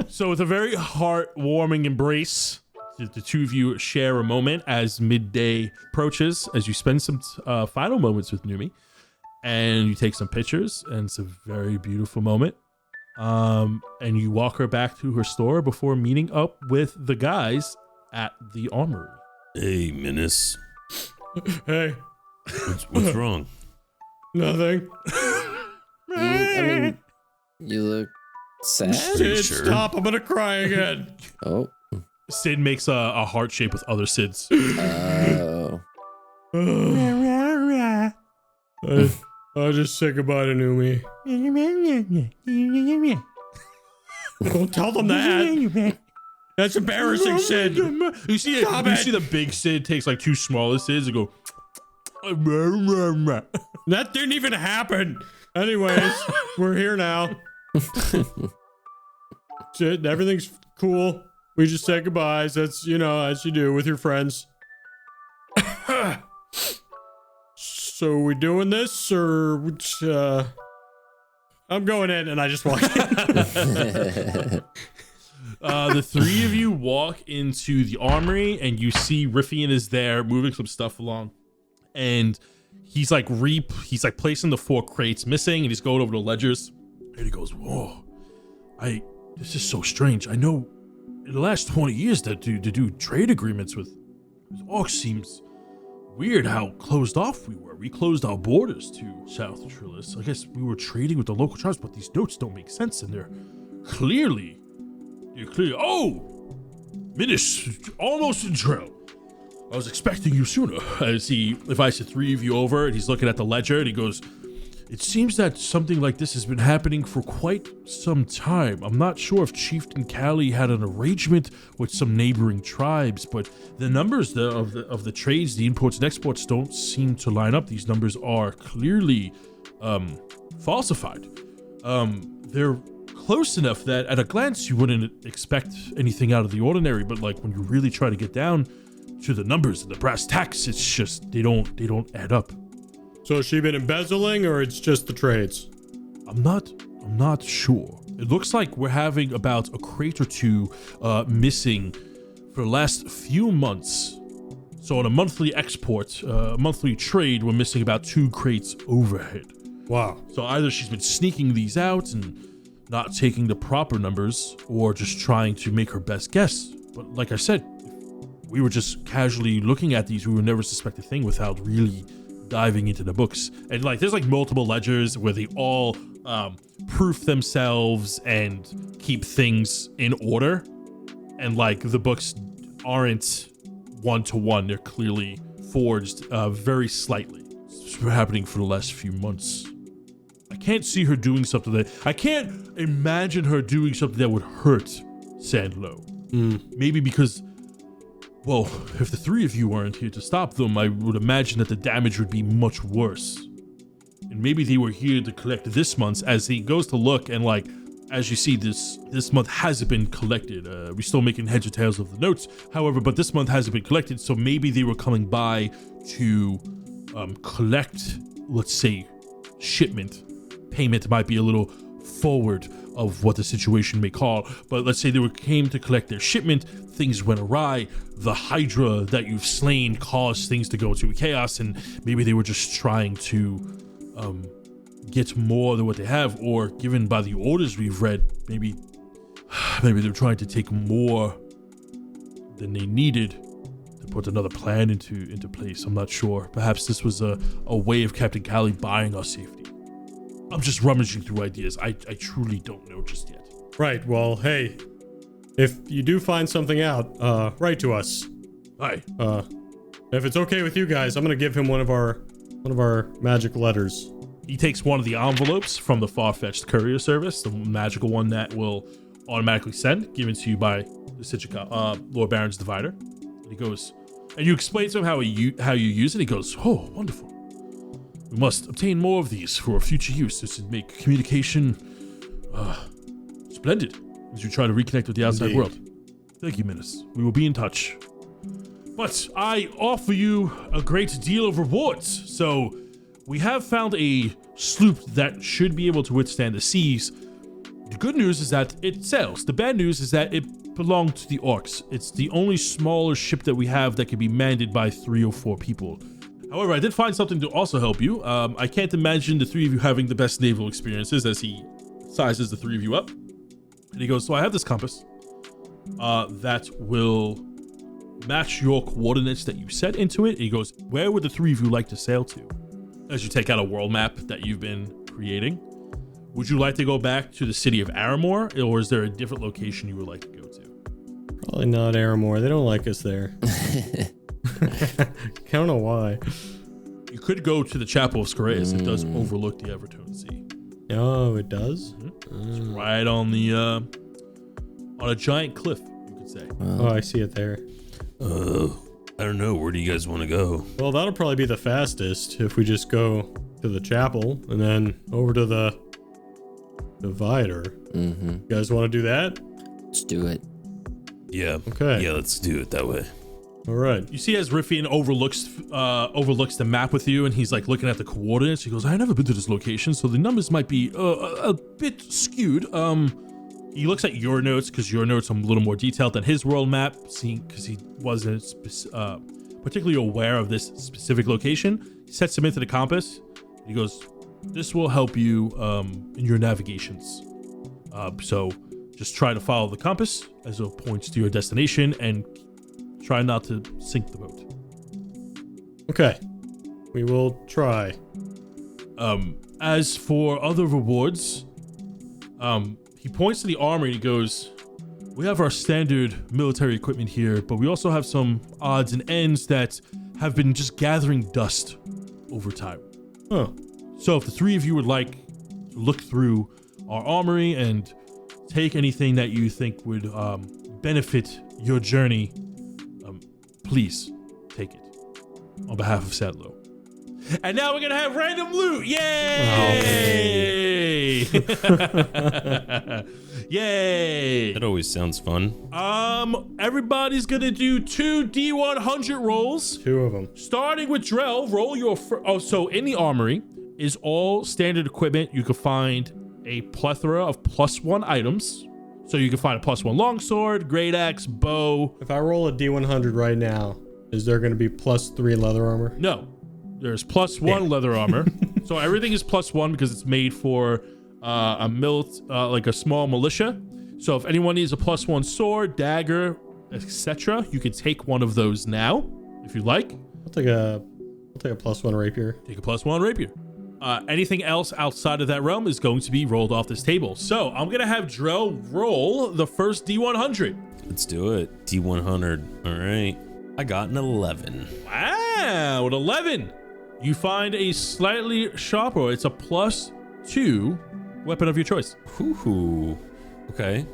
So with a very heartwarming embrace, the two of you share a moment as midday approaches, as you spend some final moments with Numi, and you take some pictures, and it's a very beautiful moment. And you walk her back to her store before meeting up with the guys at the armory.
Hey, Minnis.
Hey.
What's wrong?
Nothing.
You look sad.
Sid, stop. I'm gonna cry again.
Oh.
Sid makes a heart shape with other Sids.
I'll just say goodbye to Numi. Don't tell them that. That's embarrassing, Sid.
You see the big Sid takes like 2 smaller Sids and go.
That didn't even happen. Anyways, we're here now. Sid, everything's cool. We just said goodbyes. That's, as you do with your friends. So we doing this, or I'm going in, and I just walk in.
The 3 of you walk into the armory, and you see Riffian is there moving some stuff along, and he's like placing the 4 crates missing, and he's going over the ledgers, and he goes, "Whoa, this is so strange. I know in the last 20 years that to do trade agreements with orcs seems weird how closed off we were. We closed our borders to South Trillis. I guess we were trading with the local tribes, but these notes don't make sense, and they're clearly. Oh, Minnis, almost in Drell. I was expecting you sooner." As he invites the 3 of you over, and he's looking at the ledger, and he goes, "It seems that something like this has been happening for quite some time. I'm not sure if Chieftain Callie had an arrangement with some neighboring tribes, but the numbers of the trades, the imports and exports, don't seem to line up. These numbers are clearly falsified. They're close enough that at a glance you wouldn't expect anything out of the ordinary, but like when you really try to get down to the numbers and the brass tacks, it's just they don't add up."
So has she been embezzling, or it's just the trades?
I'm not sure. It looks like we're having about a crate or 2 missing for the last few months. So on a monthly export, monthly trade, we're missing about 2 crates overhead.
Wow.
So either she's been sneaking these out and not taking the proper numbers, or just trying to make her best guess. But like I said, if we were just casually looking at these, we would never suspect a thing without really diving into the books. And like there's like multiple ledgers where they all proof themselves and keep things in order. And like the books aren't one-to-one. They're clearly forged very slightly. It's been happening for the last few months. I can't see her doing something I can't imagine her doing something that would hurt Sanlow. Maybe because, well, if the three of you weren't here to stop them, I would imagine that the damage would be much worse. And maybe they were here to collect this month's. As he goes to look, and like, as you see, this month hasn't been collected. We're still making heads or tails of the notes, however, but this month hasn't been collected, so maybe they were coming by to collect, let's say, shipment. Payment might be a little forward of what the situation may call, but let's say they came to collect their shipment. Things went awry. The Hydra that you've slain caused things to go to chaos, and maybe they were just trying to get more than what they have, or given by the orders we've read, maybe they're trying to take more than they needed to put another plan into place. I'm not sure. Perhaps this was a way of Captain Callie buying our safety. I'm just rummaging through ideas. I truly don't know just yet.
Right. Well, hey, if you do find something out, write to us.
Hi.
If it's okay with you guys, I'm gonna give him one of our magic letters.
He takes one of the envelopes from the far-fetched courier service, the magical one that will automatically send, given to you by the Citrica, Lord Baron's Divider. And he goes, and you explain to him how you use it. He goes, oh, wonderful. We must obtain more of these for future use. This would make communication splendid as you try to reconnect with the outside world. Thank you, Minnis. We will be in touch. But I offer you a great deal of rewards. So we have found a sloop that should be able to withstand the seas. The good news is that it sails. The bad news is that it belonged to the Orcs. It's the only smaller ship that we have that can be manned by 3 or 4 people. However, I did find something to also help you. I can't imagine the 3 of you having the best naval experiences, as he sizes the 3 of you up. And he goes, so I have this compass that will match your coordinates that you set into it. And he goes, where would the 3 of you like to sail to? As you take out a world map that you've been creating, would you like to go back to the city of Aramor, or is there a different location you would like to go to?
Probably not Aramor. They don't like us there. I don't know why.
You could go to the Chapel of Scareus. It does overlook the Evertone Sea.
Oh, it does?
It's right on the on a giant cliff, you could say.
Oh, I see it there.
I don't know. Where do you guys want to go?
Well, that'll probably be the fastest if we just go to the chapel and then over to the divider. You guys want to do that?
Let's do it.
Yeah.
Okay.
Yeah, let's do it that way.
All right.
You see as Riffian overlooks the map with you, and he's like looking at the coordinates. He goes, I've never been to this location, so the numbers might be a bit skewed. He looks at your notes, because your notes are a little more detailed than his world map, because he wasn't particularly aware of this specific location. He sets him into the compass. He goes, this will help you in your navigations. So just try to follow the compass as it points to your destination, and try not to sink the boat.
Okay. We will try.
As for other rewards, he points to the armor and he goes, we have our standard military equipment here, but we also have some odds and ends that have been just gathering dust over time.
Oh.
So if the 3 of you would like to look through our armory and take anything that you think would benefit your journey, please take it on behalf of Sanlow. And now we're gonna have random loot. Yay! Yay!
That always sounds fun.
Everybody's gonna do 2 D100 rolls.
2 of them.
Starting with Drell, roll your so in the armory is all standard equipment. You can find a plethora of +1 items. So you can find a +1 longsword, great axe, bow.
If I roll a D100 right now, is there going to be +3 leather armor?
No, there's +1 leather armor. So everything is +1 because it's made for like a small militia. So if anyone needs a +1 sword, dagger, etc., you can take one of those now if you like.
I'll take a +1 rapier.
Take a +1 rapier. Anything else outside of that realm is going to be rolled off this table. So I'm going to have Drell roll the first D100.
Let's do it. D100. All right. I got an 11.
Wow, an 11. You find a slightly sharper, it's a +2 weapon of your choice.
Ooh. Okay.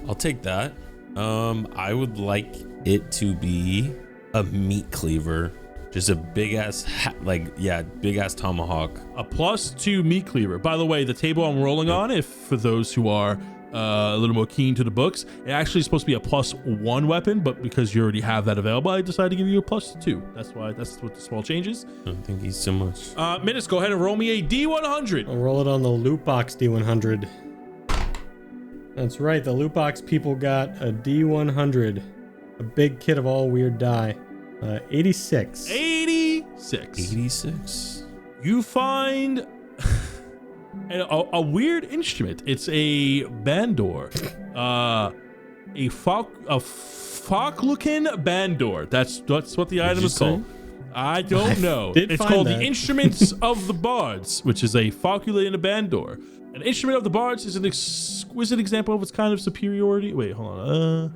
I'll take that. I would like it to be a meat cleaver. Just a big ass, big ass tomahawk.
A +2 meat cleaver. By the way, the table I'm rolling on, if for those who are a little more keen to the books, it actually is supposed to be a +1 weapon, but because you already have that available, I decided to give you a +2. That's what the small changes.
Thank you so much.
Minnis, go ahead and roll me a D100.
I'll roll it on the loot box D100. That's right, the loot box people got a D100. A big kit of all weird die. 86.
86.
You find a weird instrument. It's a bandor. A Falklukin bandor. That's what the item is called. I don't know. It's called the Instruments of the Bards, which is a Falklukin bandor. An instrument of the Bards is an exquisite example of its kind of superiority. Wait, hold on.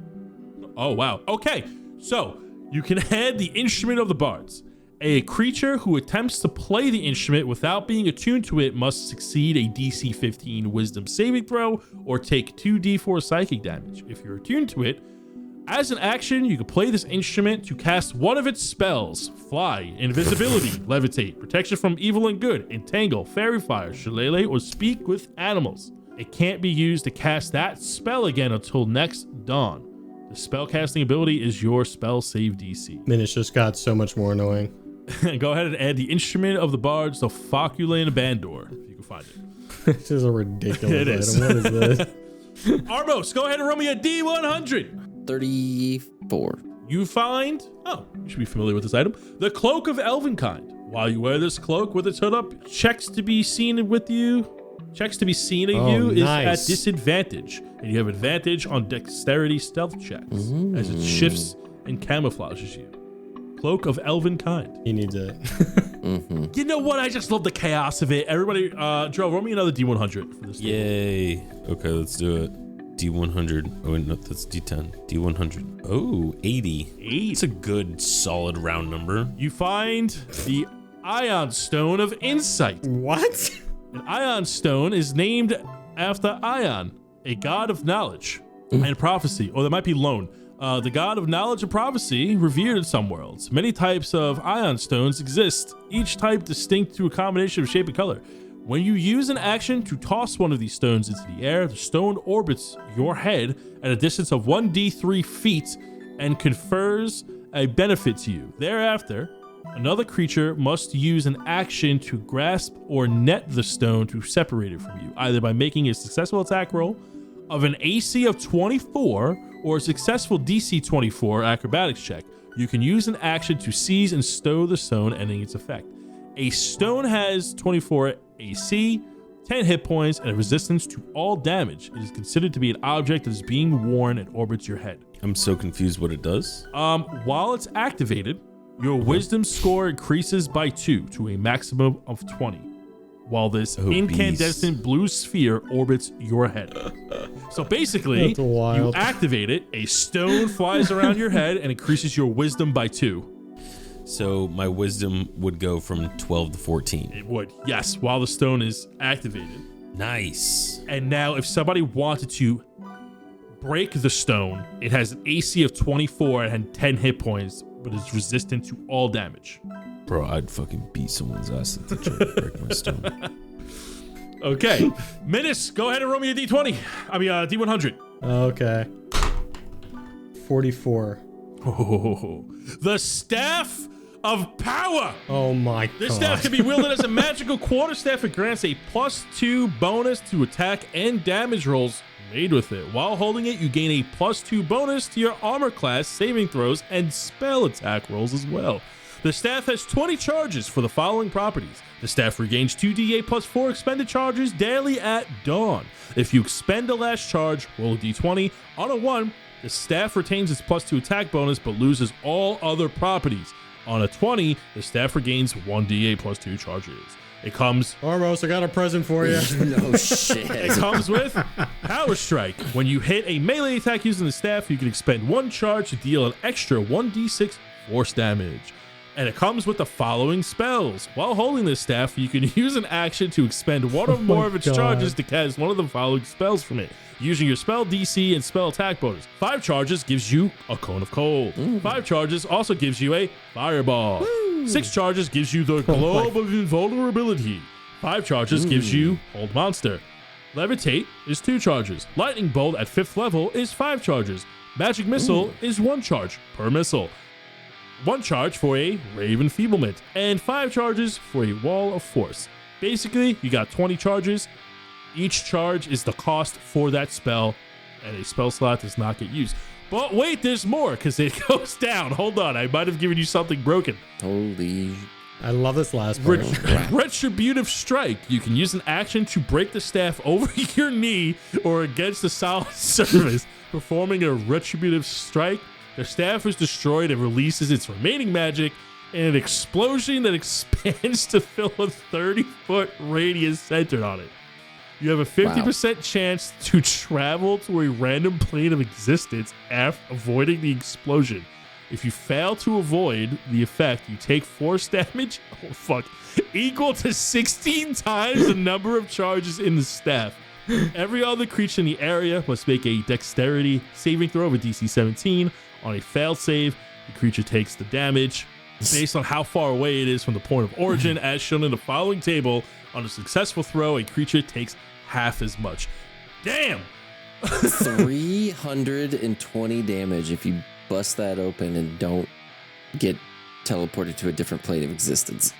Oh, wow. Okay, so you can add the Instrument of the Bards. A creature who attempts to play the instrument without being attuned to it must succeed a DC 15 Wisdom saving throw or take 2d4 psychic damage. If you're attuned to it, as an action, you can play this instrument to cast one of its spells: Fly, Invisibility, Levitate, Protection from Evil and Good, Entangle, Fairy Fire, Shillelagh, or Speak with Animals. It can't be used to cast that spell again until next dawn. The spellcasting ability is your spell save DC.
Minnis just got so much more annoying.
Go ahead and add the Instrument of the Bards, the Falklukin bandor, if you can find it.
This is a ridiculous item. What is this?
Armos, go ahead and roll me a D100.
34.
You find, you should be familiar with this item, the Cloak of Elvenkind. While you wear this cloak with its hood up, checks to be seen of you is at disadvantage, and you have advantage on dexterity stealth checks as it shifts and camouflages you. Cloak of Elvenkind.
He needs it.
You know what? I just love the chaos of it. Everybody, Drell, roll me another D100 for this.
Yay. Okay, let's do it. D100. Oh, wait, no, that's D10. D100. Oh, 80. It's a good, solid round number.
You find the Ion Stone of Insight.
What?
An Ion Stone is named after Ion, a god of knowledge and prophecy. Or that might be Lone. The god of knowledge and prophecy, revered in some worlds. Many types of Ion Stones exist, each type distinct to a combination of shape and color. When you use an action to toss one of these stones into the air, the stone orbits your head at a distance of 1d3 feet and confers a benefit to you. Thereafter, another creature must use an action to grasp or net the stone to separate it from you, either by making a successful attack roll of an AC of 24 or a successful DC 24 acrobatics check. You can use an action to seize and stow the stone, ending its effect. A stone has 24 AC, 10 hit points, and a resistance to all damage. It is considered to be an object that is being worn and orbits your head.
I'm so confused what it does.
While it's activated, your wisdom score increases by 2 to a maximum of 20, while this incandescent blue sphere orbits your head. So basically, you activate it, a stone flies around your head and increases your wisdom by 2.
So my wisdom would go from 12 to 14.
It would, yes, while the stone is activated.
Nice.
And now if somebody wanted to break the stone, it has an AC of 24 and 10 hit points, but is resistant to all damage.
Bro, I'd fucking beat someone's ass if they tried to break my stone.
Okay. Minnis, go ahead and roll me a D20. D100.
Okay. 44.
Oh, the Staff of Power.
Oh my god.
This staff can be wielded as a magical quarterstaff. It grants a +2 bonus to attack and damage rolls made with it. While holding it, you gain a +2 bonus to your armor class, saving throws, and spell attack rolls as well. The staff has 20 charges for the following properties. The staff regains 2d8 +4 expended charges daily at dawn. If you expend the last charge, roll a d20. On a 1, the staff retains its +2 attack bonus but loses all other properties. On a 20, the staff regains 1d8 +2 charges. It comes.
Armos, I got a present for you.
No shit.
It comes with Power Strike. When you hit a melee attack using the staff, you can expend 1 charge to deal an extra 1d6 force damage. And it comes with the following spells. While holding this staff, you can use an action to expend one or more of its charges to cast one of the following spells from it, using your spell DC and spell attack bonus. 5 charges gives you a Cone of Cold. 5 charges also gives you a Fireball. 6 charges gives you the Globe of Invulnerability. 5 charges gives you Hold Monster. Levitate is 2 charges. Lightning Bolt at 5th level is 5 charges. Magic Missile is 1 charge per missile. 1 charge for a Rave Enfeeblement, and 5 charges for a Wall of Force. Basically, you got 20 charges. Each charge is the cost for that spell, and a spell slot does not get used. But wait, there's more, because it goes down. Hold on, I might have given you something broken.
Holy.
I love this last part.
Retributive Strike. You can use an action to break the staff over your knee or against a solid surface. Performing a Retributive Strike, the staff is destroyed and releases its remaining magic in an explosion that expands to fill a 30-foot radius centered on it. You have a 50% chance to travel to a random plane of existence after avoiding the explosion. If you fail to avoid the effect, you take force damage, equal to 16 times the number of charges in the staff. Every other creature in the area must make a dexterity saving throw of a DC 17. On a failed save, the creature takes the damage based on how far away it is from the point of origin, as shown in the following table. On a successful throw, a creature takes half as much. Damn!
320 damage if you bust that open and don't get teleported to a different plane of existence.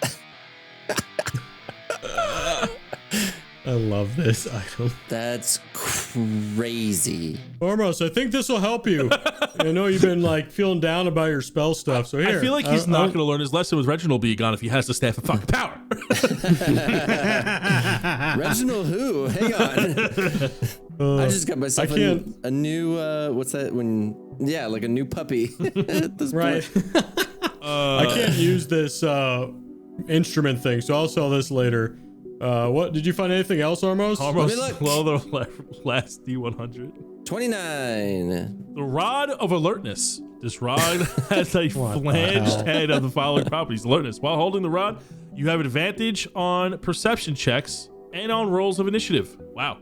I love this item.
That's crazy.
Armos, I think this will help you. I know you've been like feeling down about your spell stuff, so here.
I feel like he's not going to learn his lesson with Reginald being gone if he has the staff of fucking power.
Reginald who? Hang on. I just got myself a new, what's that? Like a new puppy at this point.
I can't use this instrument thing, so I'll sell this later. What did you find anything else, Armos?
Armos, blow the last D100.
29.
The Rod of Alertness. This rod has a flanged head of the following properties. Alertness. While holding the rod, you have advantage on perception checks and on rolls of initiative. Wow.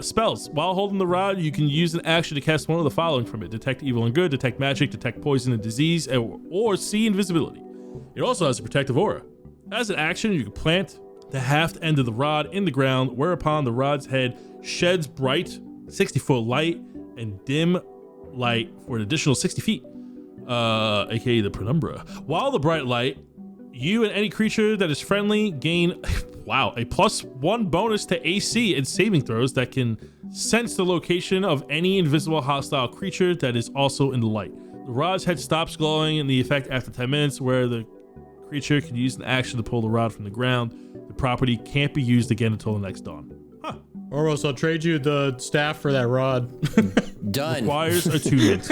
Spells. While holding the rod, you can use an action to cast one of the following from it: detect evil and good, detect magic, detect poison and disease, or see invisibility. It also has a protective aura. As an action, you can plant the haft end of the rod in the ground, whereupon the rod's head sheds bright 60-foot light and dim light for an additional 60 feet, aka the penumbra. While the bright light, you and any creature that is friendly gain a +1 bonus to AC and saving throws that can sense the location of any invisible hostile creature that is also in the light. The rod's head stops glowing in the effect after 10 minutes, where the creature can use an action to pull the rod from the ground. The property can't be used again until the next dawn.
Armos, I'll trade you the staff for that rod.
Done.
Requires attunement.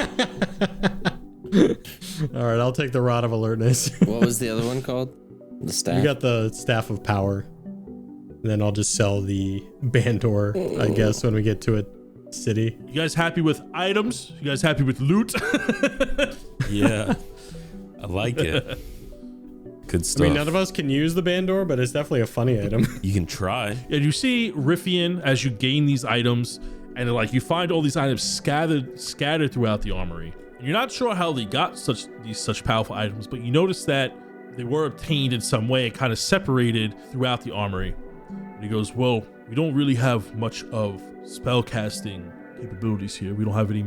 All right, I'll take the Rod of Alertness.
What was the other one called? The staff?
You got the Staff of Power. And then I'll just sell the Bandor, I guess, when we get to a city.
You guys happy with items? You guys happy with loot?
Yeah. I like it. Good stuff.
I mean, none of us can use the Bandor, but it's definitely a funny item.
You can try.
And you see Riffian as you gain these items, and like you find all these items scattered throughout the armory. And you're not sure how they got such powerful items, but you notice that they were obtained in some way and kind of separated throughout the armory. And he goes, well, we don't really have much of spell casting capabilities here. We don't have any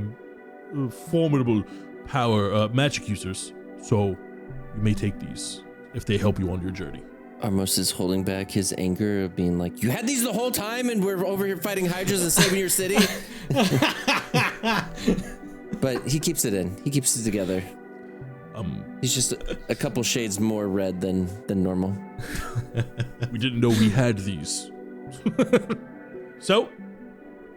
formidable power magic users, so you may take these if they help you on your journey.
Armos is holding back his anger of being like, you had these the whole time and we're over here fighting hydras and saving your city. But he keeps it in. He keeps it together. He's just a couple shades more red than normal.
We didn't know we had these. So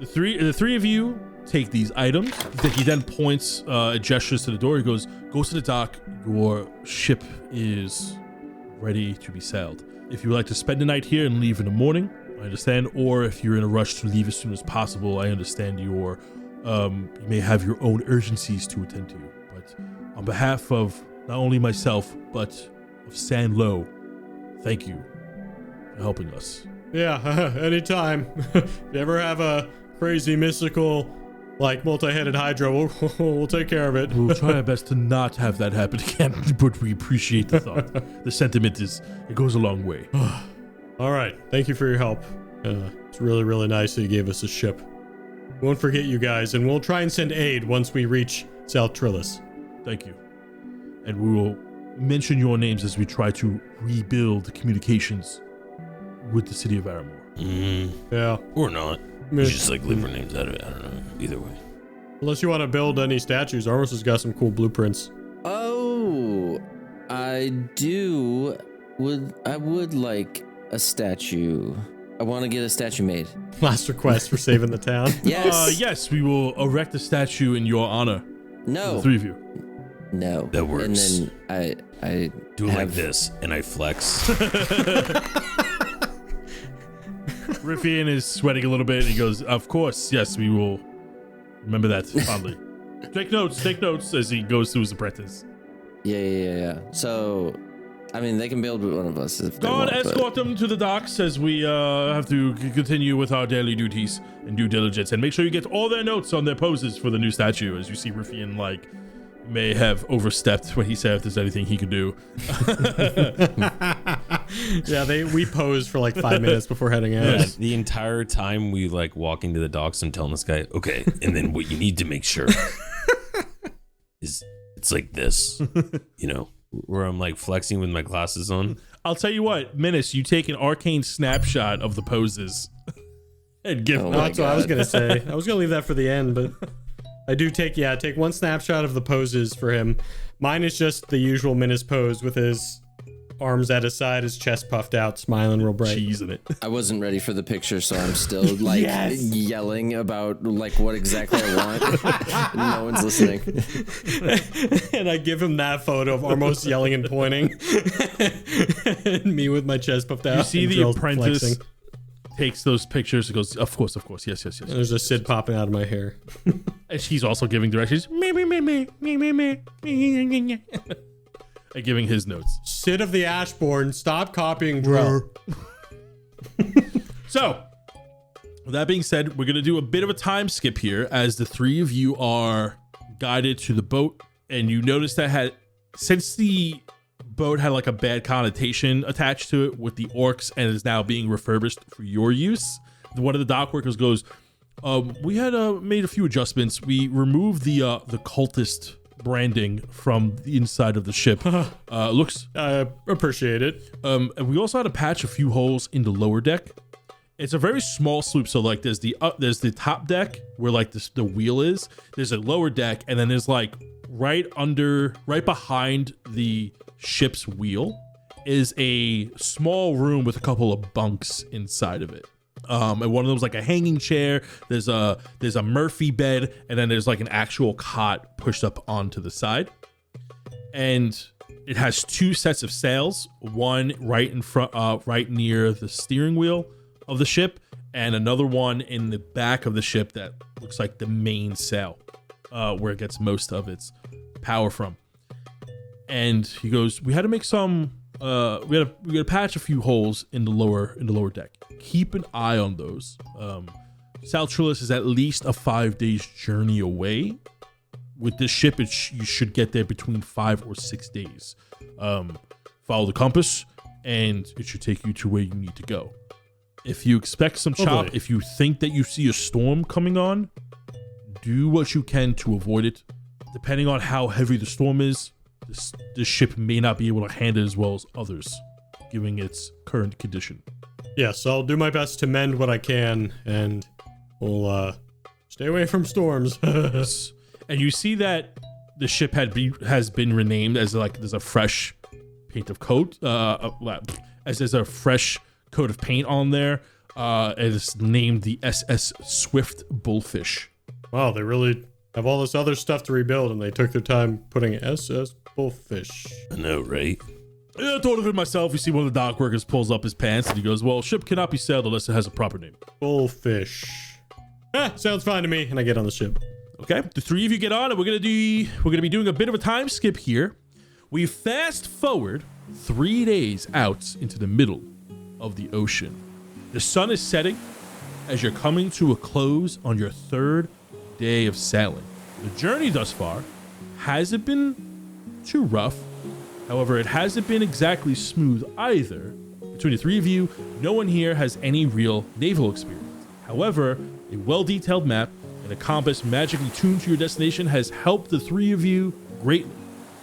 the three of you take these items. He then points, gestures to the door. He goes, go to the dock. Your ship is ready to be sailed. If you would like to spend the night here and leave in the morning, I understand. Or if you're in a rush to leave as soon as possible, I understand you may have your own urgencies to attend to. But on behalf of not only myself, but of Sanlow, thank you for helping us.
Yeah, anytime. If you ever have a crazy mystical, like multi-headed Hydra, we'll take care of it.
We'll try our best to not have that happen again, but we appreciate the thought. The sentiment it goes a long way.
All right, thank you for your help. It's really, really nice that you gave us a ship. We won't forget you guys, and we'll try and send aid once we reach South Trillis.
Thank you. And we will mention your names as we try to rebuild communications with the city of Armor.
Yeah.
Or not. You just like leave our names out of it. I don't know. Either way.
Unless you want to build any statues, Armos has got some cool blueprints.
Oh, I would like a statue. I want to get a statue made.
Last request for saving the town.
Yes.
Yes, we will erect a statue in your honor.
No.
The three of you.
No.
That works.
And then I
do it like this, and I flex.
Riffian is sweating a little bit, and he goes, "Of course, yes, we will remember that fondly." Take notes as he goes through his apprentice.
Yeah. So, I mean, they can build with one of us if they
Go
want.
and escort them to the docks as we have to continue with our daily duties and due diligence, and make sure you get all their notes on their poses for the new statue. As you see, Riffian may have overstepped when he said if there's anything he could do.
Yeah, we posed for like 5 minutes before heading out.
Yeah, the entire time we walking to the docks, I'm telling this guy, okay, and then what you need to make sure is it's like this, where I'm like flexing with my glasses on.
I'll tell you what, Minnis, you take an Arcane snapshot of the poses and give them.
That's what I was gonna say. I was gonna leave that for the end, but I do take one snapshot of the poses for him. Mine is just the usual Minnis pose with his arms at his side, his chest puffed out, smiling real bright.
Cheese in it.
I wasn't ready for the picture, so I'm still yelling about what exactly I want. No one's listening.
And I give him that photo of Armos yelling and pointing. And me with my chest puffed out.
You see the
Drell's
apprentice
flexing.
takes those pictures and goes, of course, yes.
And there's a Sid popping out of my hair.
And she's also giving directions. And giving his notes.
Sid of the Ashborn, stop copying Drell.
So, with that being said, we're going to do a bit of a time skip here as the three of you are guided to the boat. And you notice that since the boat had like a bad connotation attached to it with the orcs and is now being refurbished for your use, one of the dock workers goes, we had made a few adjustments. We removed the cultist branding from the inside of the ship. Looks
I appreciate it.
and we also had to patch a few holes in the lower deck. It's a very small sloop, so like there's the top deck where like the wheel is. There's a lower deck, and then there's like right behind the ship's wheel is a small room with a couple of bunks inside of it. And one of them was like a hanging chair. There's a Murphy bed, and then there's like an actual cot pushed up onto the side. And it has two sets of sails, one right in front, right near the steering wheel of the ship, and another one in the back of the ship that looks like the main sail, where it gets most of its power from. And he goes, we had to make some. We had to patch a few holes in the lower deck. Keep an eye on those. South Trillis is at least a 5 days journey away. With this ship, you should get there between 5 or 6 days. Follow the compass, and it should take you to where you need to go. If you expect some chop, if you think that you see a storm coming on, do what you can to avoid it. Depending on how heavy the storm is, this ship may not be able to handle it as well as others, given its current condition.
Yes, I'll do my best to mend what I can, and we'll stay away from storms.
Yes. And you see that the ship has been renamed as like there's a fresh paint of coat, as there's a fresh coat of paint on there. It's named the SS Swift Bullfish.
Wow, they really have all this other stuff to rebuild, and they took their time putting SS Bullfish.
I know, right?
I thought of it myself. You see one of the dock workers pulls up his pants and he goes, well, ship cannot be sailed unless it has a proper name.
Bullfish. Sounds fine to me. And I get on the ship.
Okay, the three of you get on, and we're gonna be doing a bit of a time skip here. We fast forward 3 days out into the middle of the ocean. The sun is setting as you're coming to a close on your third day of sailing. The journey thus far hasn't been too rough. However, it hasn't been exactly smooth either. Between the three of you, no one here has any real naval experience. However, a well-detailed map and a compass magically tuned to your destination has helped the three of you greatly.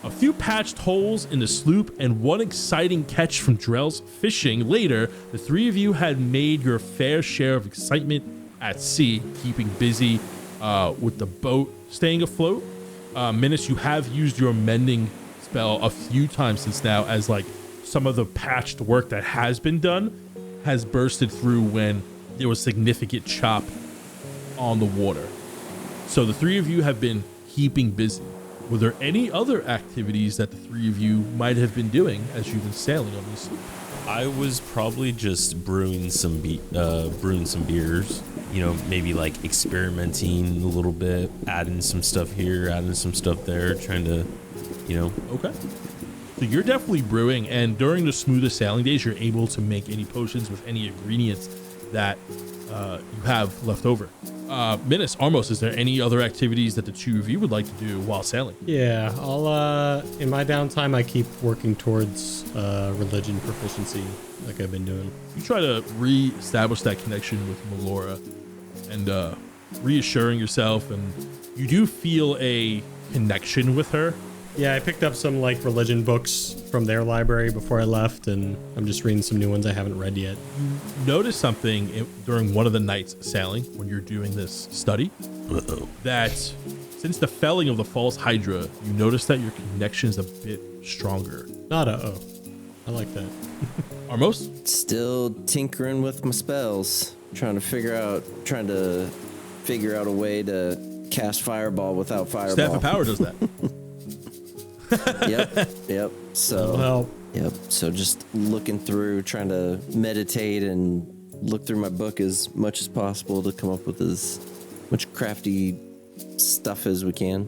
A few patched holes in the sloop and one exciting catch from Drell's fishing later, the three of you had made your fair share of excitement at sea, keeping busy with the boat staying afloat. Minnis, you have used your mending spell a few times since now, as like some of the patched work that has been done has bursted through when there was significant chop on the water. So the three of you have been keeping busy. Were there any other activities that the three of you might have been doing as you've been sailing on this sloop?
I was probably just brewing some beers. You know, maybe like experimenting a little bit, adding some stuff here, adding some stuff there, trying to, you know. Okay.
So you're definitely brewing, and during the smoothest sailing days, you're able to make any potions with any ingredients that you have left over. Minnis, Armos, is there any other activities that the two of you would like to do while sailing?
Yeah, I'll in my downtime I keep working towards religion proficiency like I've been doing.
You try to re-establish that connection with Melora and reassuring yourself, and you do feel a connection with her.
Yeah, I picked up some like religion books from their library before I left, and I'm just reading some new ones I haven't read yet.
Notice something during one of the nights sailing when you're doing this study. That since the felling of the false Hydra, you notice that your connection is a bit stronger.
Not I like that.
Armos?
Still tinkering with my spells, trying to figure out a way to cast fireball without fireball.
Staff of Power does that.
Yep. So
Well,
yep. So just looking through, trying to meditate and look through my book as much as possible to come up with as much crafty stuff as we can.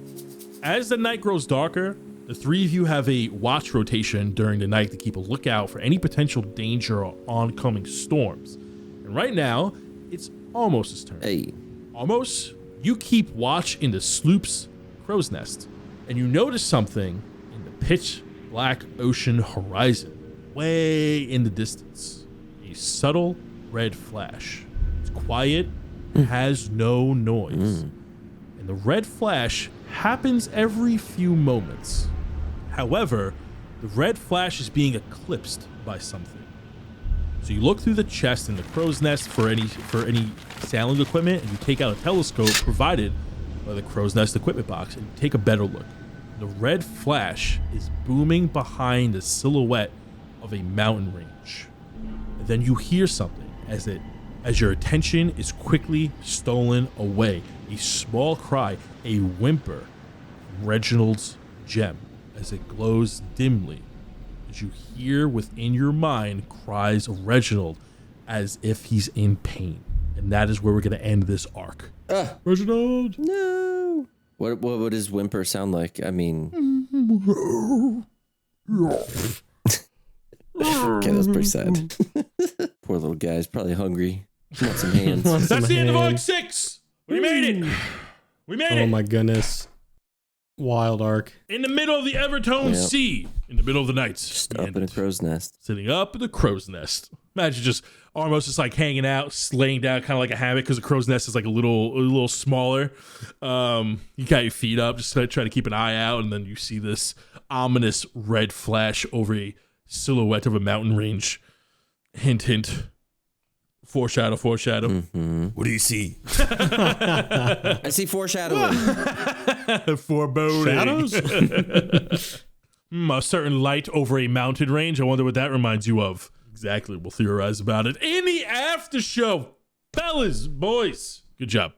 As the night grows darker, the three of you have a watch rotation during the night to keep a lookout for any potential danger or oncoming storms. And right now, it's Armos' turn.
Hey.
Armos, you keep watch in the sloop's crow's nest, and you notice something in the pitch black ocean horizon, way in the distance. A subtle red flash. It's quiet, has no noise. And the red flash happens every few moments. However, the red flash is being eclipsed by something. So you look through the chest in the crow's nest for any sailing equipment, and you take out a telescope provided by the crow's nest equipment box, and you take a better look. The red flash is booming behind the silhouette of a mountain range. And then you hear something as your attention is quickly stolen away. A small cry, a whimper from Reginald's gem as it glows dimly, as you hear within your mind cries of Reginald as if he's in pain. And that is where we're going to end this arc. Reginald!
No. What would his whimper sound like? I mean, okay, that's pretty sad. Poor little guy. He's probably hungry. He wants some hands.
That's the end of Arc 6. We made it. We made it.
Oh my goodness. Wild arc.
In the middle of the Evertone Sea, in the middle of the night.
Just up in a crow's nest.
Sitting up in the crow's nest. Imagine just Armos just like hanging out, laying down kind of like a hammock, because the crow's nest is like a little smaller. You got your feet up, just try to keep an eye out, and then you see this ominous red flash over a silhouette of a mountain range. Hint, hint. Foreshadow.
Mm-hmm.
What do you see?
I see foreshadowing.
Foreboding.
Shadows?
A certain light over a mountain range. I wonder what that reminds you of. Exactly. We'll theorize about it in the after show. Fellas, boys, good job.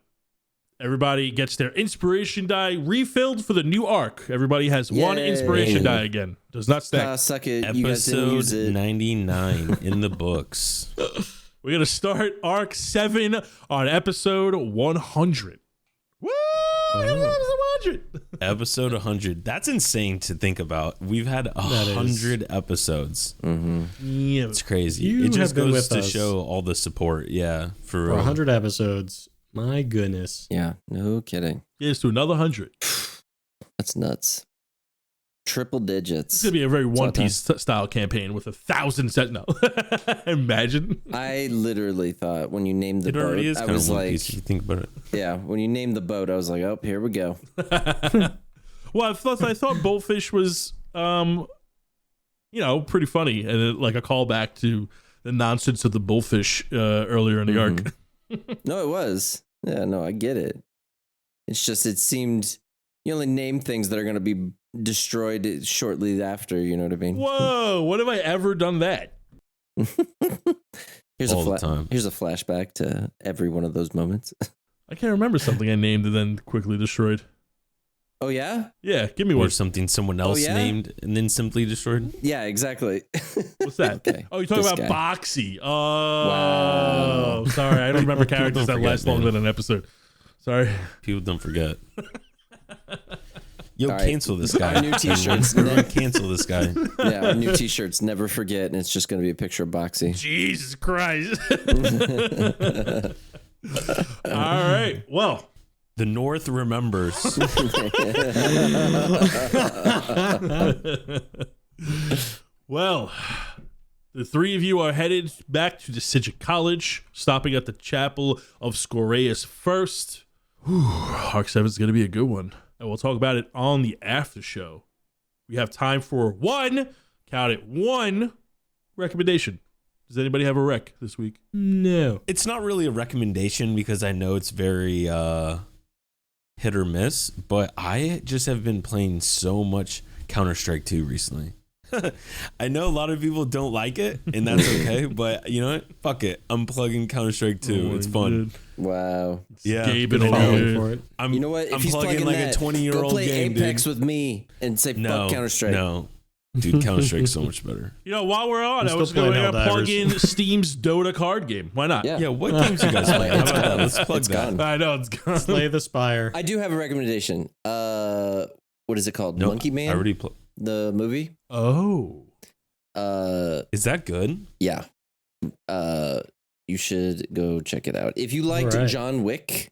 Everybody gets their inspiration die refilled for the new arc. Everybody has one inspiration die again. Does not stack.
Suck it. You guys didn't use
Episode
it.
99 in the books.
We're going to start arc 7 on episode 100. Woo! Episode 100.
Episode 100. That's insane to think about. We've had 100 episodes.
Yeah.
It's crazy.
You
It just
have been
goes
with
to
us
show all the support. Yeah, for real.
100 episodes. My goodness.
Yeah, no kidding.
Here's to another 100.
That's nuts. Triple digits.
It's going to be a very One Piece style campaign with 1,000 set. No. Imagine.
I literally thought when you named the
It
boat,
already is
I
kind
was
of One
like,
Piece if you think about it.
yeah, when you named the boat, I was like, oh, here we go.
Well, I thought Bullfish was, pretty funny, and like a callback to the nonsense of the Bullfish earlier in the arc.
No, it was. Yeah, no, I get it. It's just, it seemed you only name things that are going to be destroyed shortly after, you know what I mean?
Whoa, when have I ever done that?
Here's
All the time.
Here's a flashback to every one of those moments.
I can't remember something I named and then quickly destroyed.
Oh, yeah?
Yeah, give me
Or
one.
something someone else
yeah?
named and then simply destroyed.
Yeah, exactly.
What's that?
Okay.
Oh, you're talking
This
about
guy.
Boxy. Oh,
Wow.
sorry. I don't remember characters that
forget,
last longer
man.
than an episode. Sorry.
People don't forget. Yo,
All right.
cancel this guy.
Our new t-shirts.
Cancel this guy.
Yeah, our new t-shirts, never forget, and it's just going to be a picture of Boxy.
Jesus Christ. All right. Well,
The North remembers.
well, the three of you are headed back to Deciduous College, stopping at the Chapel of Scoreus first. Arc 7 is going to be a good one, and we'll talk about it on the after show. We have time for one recommendation. Does anybody have a rec this week?
No.
It's not really a recommendation because I know it's very hit or miss, but I just have been playing so much Counter-Strike 2 recently. I know a lot of people don't like it, and that's okay, but you know what? Fuck it. I'm plugging Counter-Strike 2. It's fun.
Wow.
Yeah.
Gabe
Been
and
falling for it.
You know what?
I'm
If he's
plugging
plugging
like
that,
a 20-year-old
go play
game,
Apex
dude.
with me and say fuck Counter-Strike.
No. Dude, Counter-Strike's so much better.
You know, while we're on,
I'm
I
still
was going
playing
to plug in
Helldivers.
Steam's Dota card game. Why not?
Yeah.
Yeah, what games you guys play? How about that? Let's plug
It's
that.
gone.
I know it's gone.
Slay the Spire.
I do have a recommendation. What is it called?
Nope,
Monkey Man?
I already played.
The movie?
Oh.
Is that good?
Yeah. You should go check it out. If you liked
All right.
John Wick,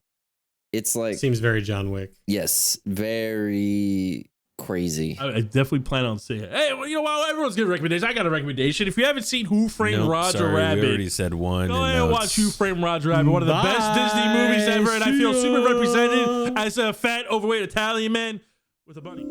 it's like,
Seems very John Wick.
yes, very crazy.
I definitely plan on seeing it. Hey, well, you know, while everyone's giving recommendations, I got a recommendation. If you haven't seen Who Framed
Nope,
Roger
sorry,
Rabbit,
we already said one.
go
and
ahead
now
and watch
it's-
Who Framed Roger Rabbit, one of the best Disney movies ever, and I feel super represented as a fat, overweight Italian man with a bunny.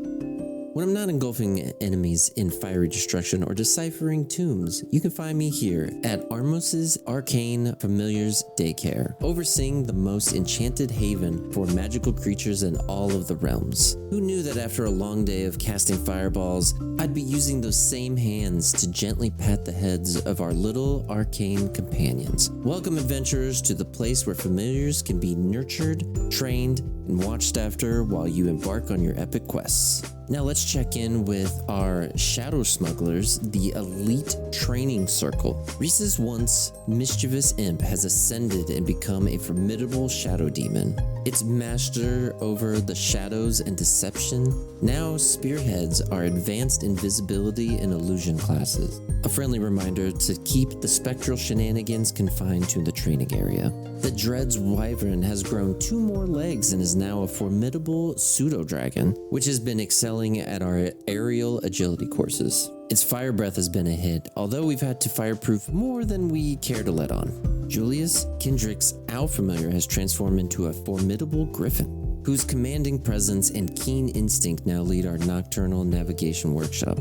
When I'm not engulfing enemies in fiery destruction or deciphering tombs, you can find me here at Armos's Arcane Familiars Daycare, overseeing the most enchanted haven for magical creatures in all of the realms. Who knew that after a long day of casting fireballs, I'd be using those same hands to gently pat the heads of our little arcane companions? Welcome, adventurers, to the place where familiars can be nurtured, trained, and watched after while you embark on your epic quests. Now let's check in with our shadow smugglers, the elite training circle. Reese's once mischievous imp has ascended and become a formidable shadow demon. Its master over the shadows and deception now spearheads our advanced invisibility and illusion classes. A friendly reminder to keep the spectral shenanigans confined to the training area. The Dread's wyvern has grown 2 more legs and is now a formidable pseudo-dragon, which has been excelling at our aerial agility courses. Its fire breath has been a hit, although we've had to fireproof more than we care to let on. Julius Kendrick's owl familiar has transformed into a formidable griffin, whose commanding presence and keen instinct now lead our nocturnal navigation workshop.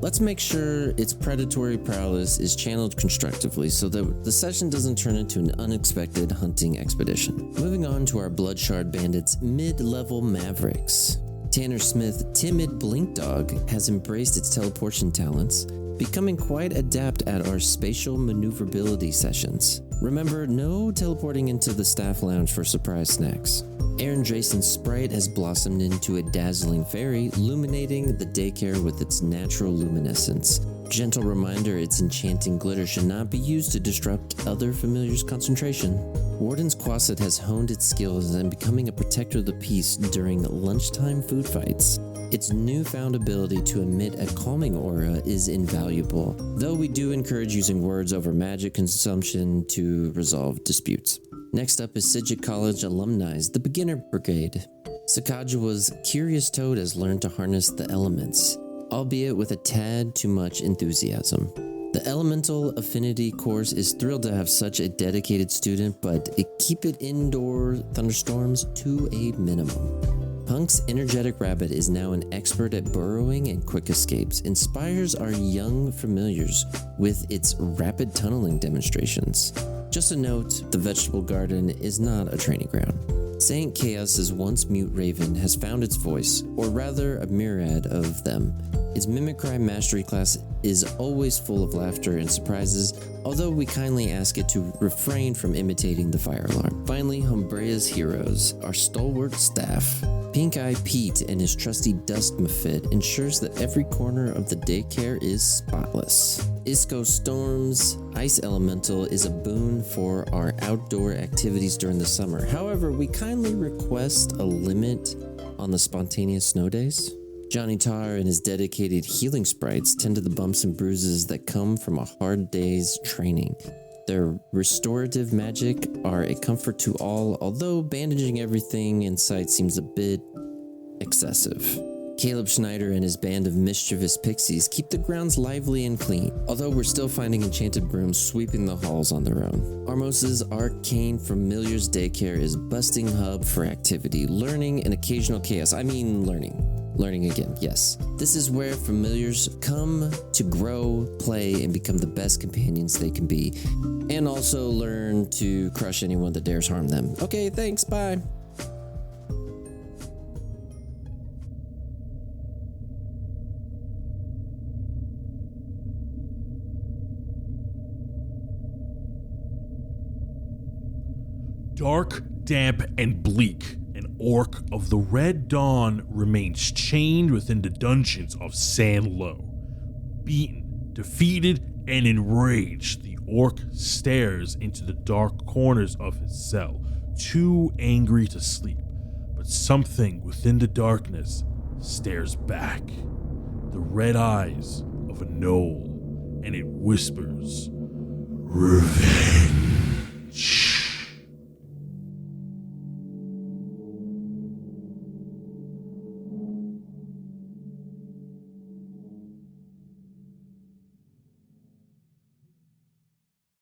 Let's make sure its predatory prowess is channeled constructively so that the session doesn't turn into an unexpected hunting expedition. Moving on to our Bloodshard Bandits mid-level mavericks. Tanner Smith, timid blink dog, has embraced its teleportation talents, becoming quite adept at our spatial maneuverability sessions. Remember, no teleporting into the staff lounge for surprise snacks. Aaron Drayson's sprite has blossomed into a dazzling fairy, illuminating the daycare with its natural luminescence. Gentle reminder, its enchanting glitter should not be used to disrupt other familiars' concentration. Warden's Quasit has honed its skills and becoming a protector of the peace during lunchtime food fights. Its newfound ability to emit a calming aura is invaluable, though we do encourage using words over magic consumption to resolve disputes. Next up is Sidget College alumni's The Beginner Brigade. Sakajawa's Curious Toad has learned to harness the elements, albeit with a tad too much enthusiasm. The Elemental Affinity course is thrilled to have such a dedicated student, but keep it indoor thunderstorms to a minimum. Punk's Energetic Rabbit is now an expert at burrowing and quick escapes, inspires our young familiars with its rapid tunneling demonstrations. Just a note, the Vegetable Garden is not a training ground. Saint Chaos's once mute raven has found its voice, or rather a myriad of them. Its Mimicry Mastery class is always full of laughter and surprises, although we kindly ask it to refrain from imitating the fire alarm. Finally, Humbrea's heroes, our stalwart staff. Pink Eye Pete and his trusty Dust Mafit ensures that every corner of the daycare is spotless. Isco Storm's Ice Elemental is a boon for our outdoor activities during the summer. However, we kindly request a limit on the spontaneous snow days. Johnny Tar and his dedicated healing sprites tend to the bumps and bruises that come from a hard day's training. Their restorative magic are a comfort to all, although bandaging everything in sight seems a bit excessive. Caleb Schneider and his band of mischievous pixies keep the grounds lively and clean, although we're still finding enchanted brooms sweeping the halls on their own. Armos's Arcane Familiars Daycare is busting hub for activity, learning, and occasional chaos. Learning again, yes. This is where familiars come to grow, play, and become the best companions they can be, and also learn to crush anyone that dares harm them. Okay, thanks, bye.
Dark, damp, and bleak, an orc of the Red Dawn remains chained within the dungeons of Sanlow. Beaten, defeated, and enraged, the orc stares into the dark corners of his cell, too angry to sleep. But something within the darkness stares back. The red eyes of a gnoll, and it whispers, "Revenge."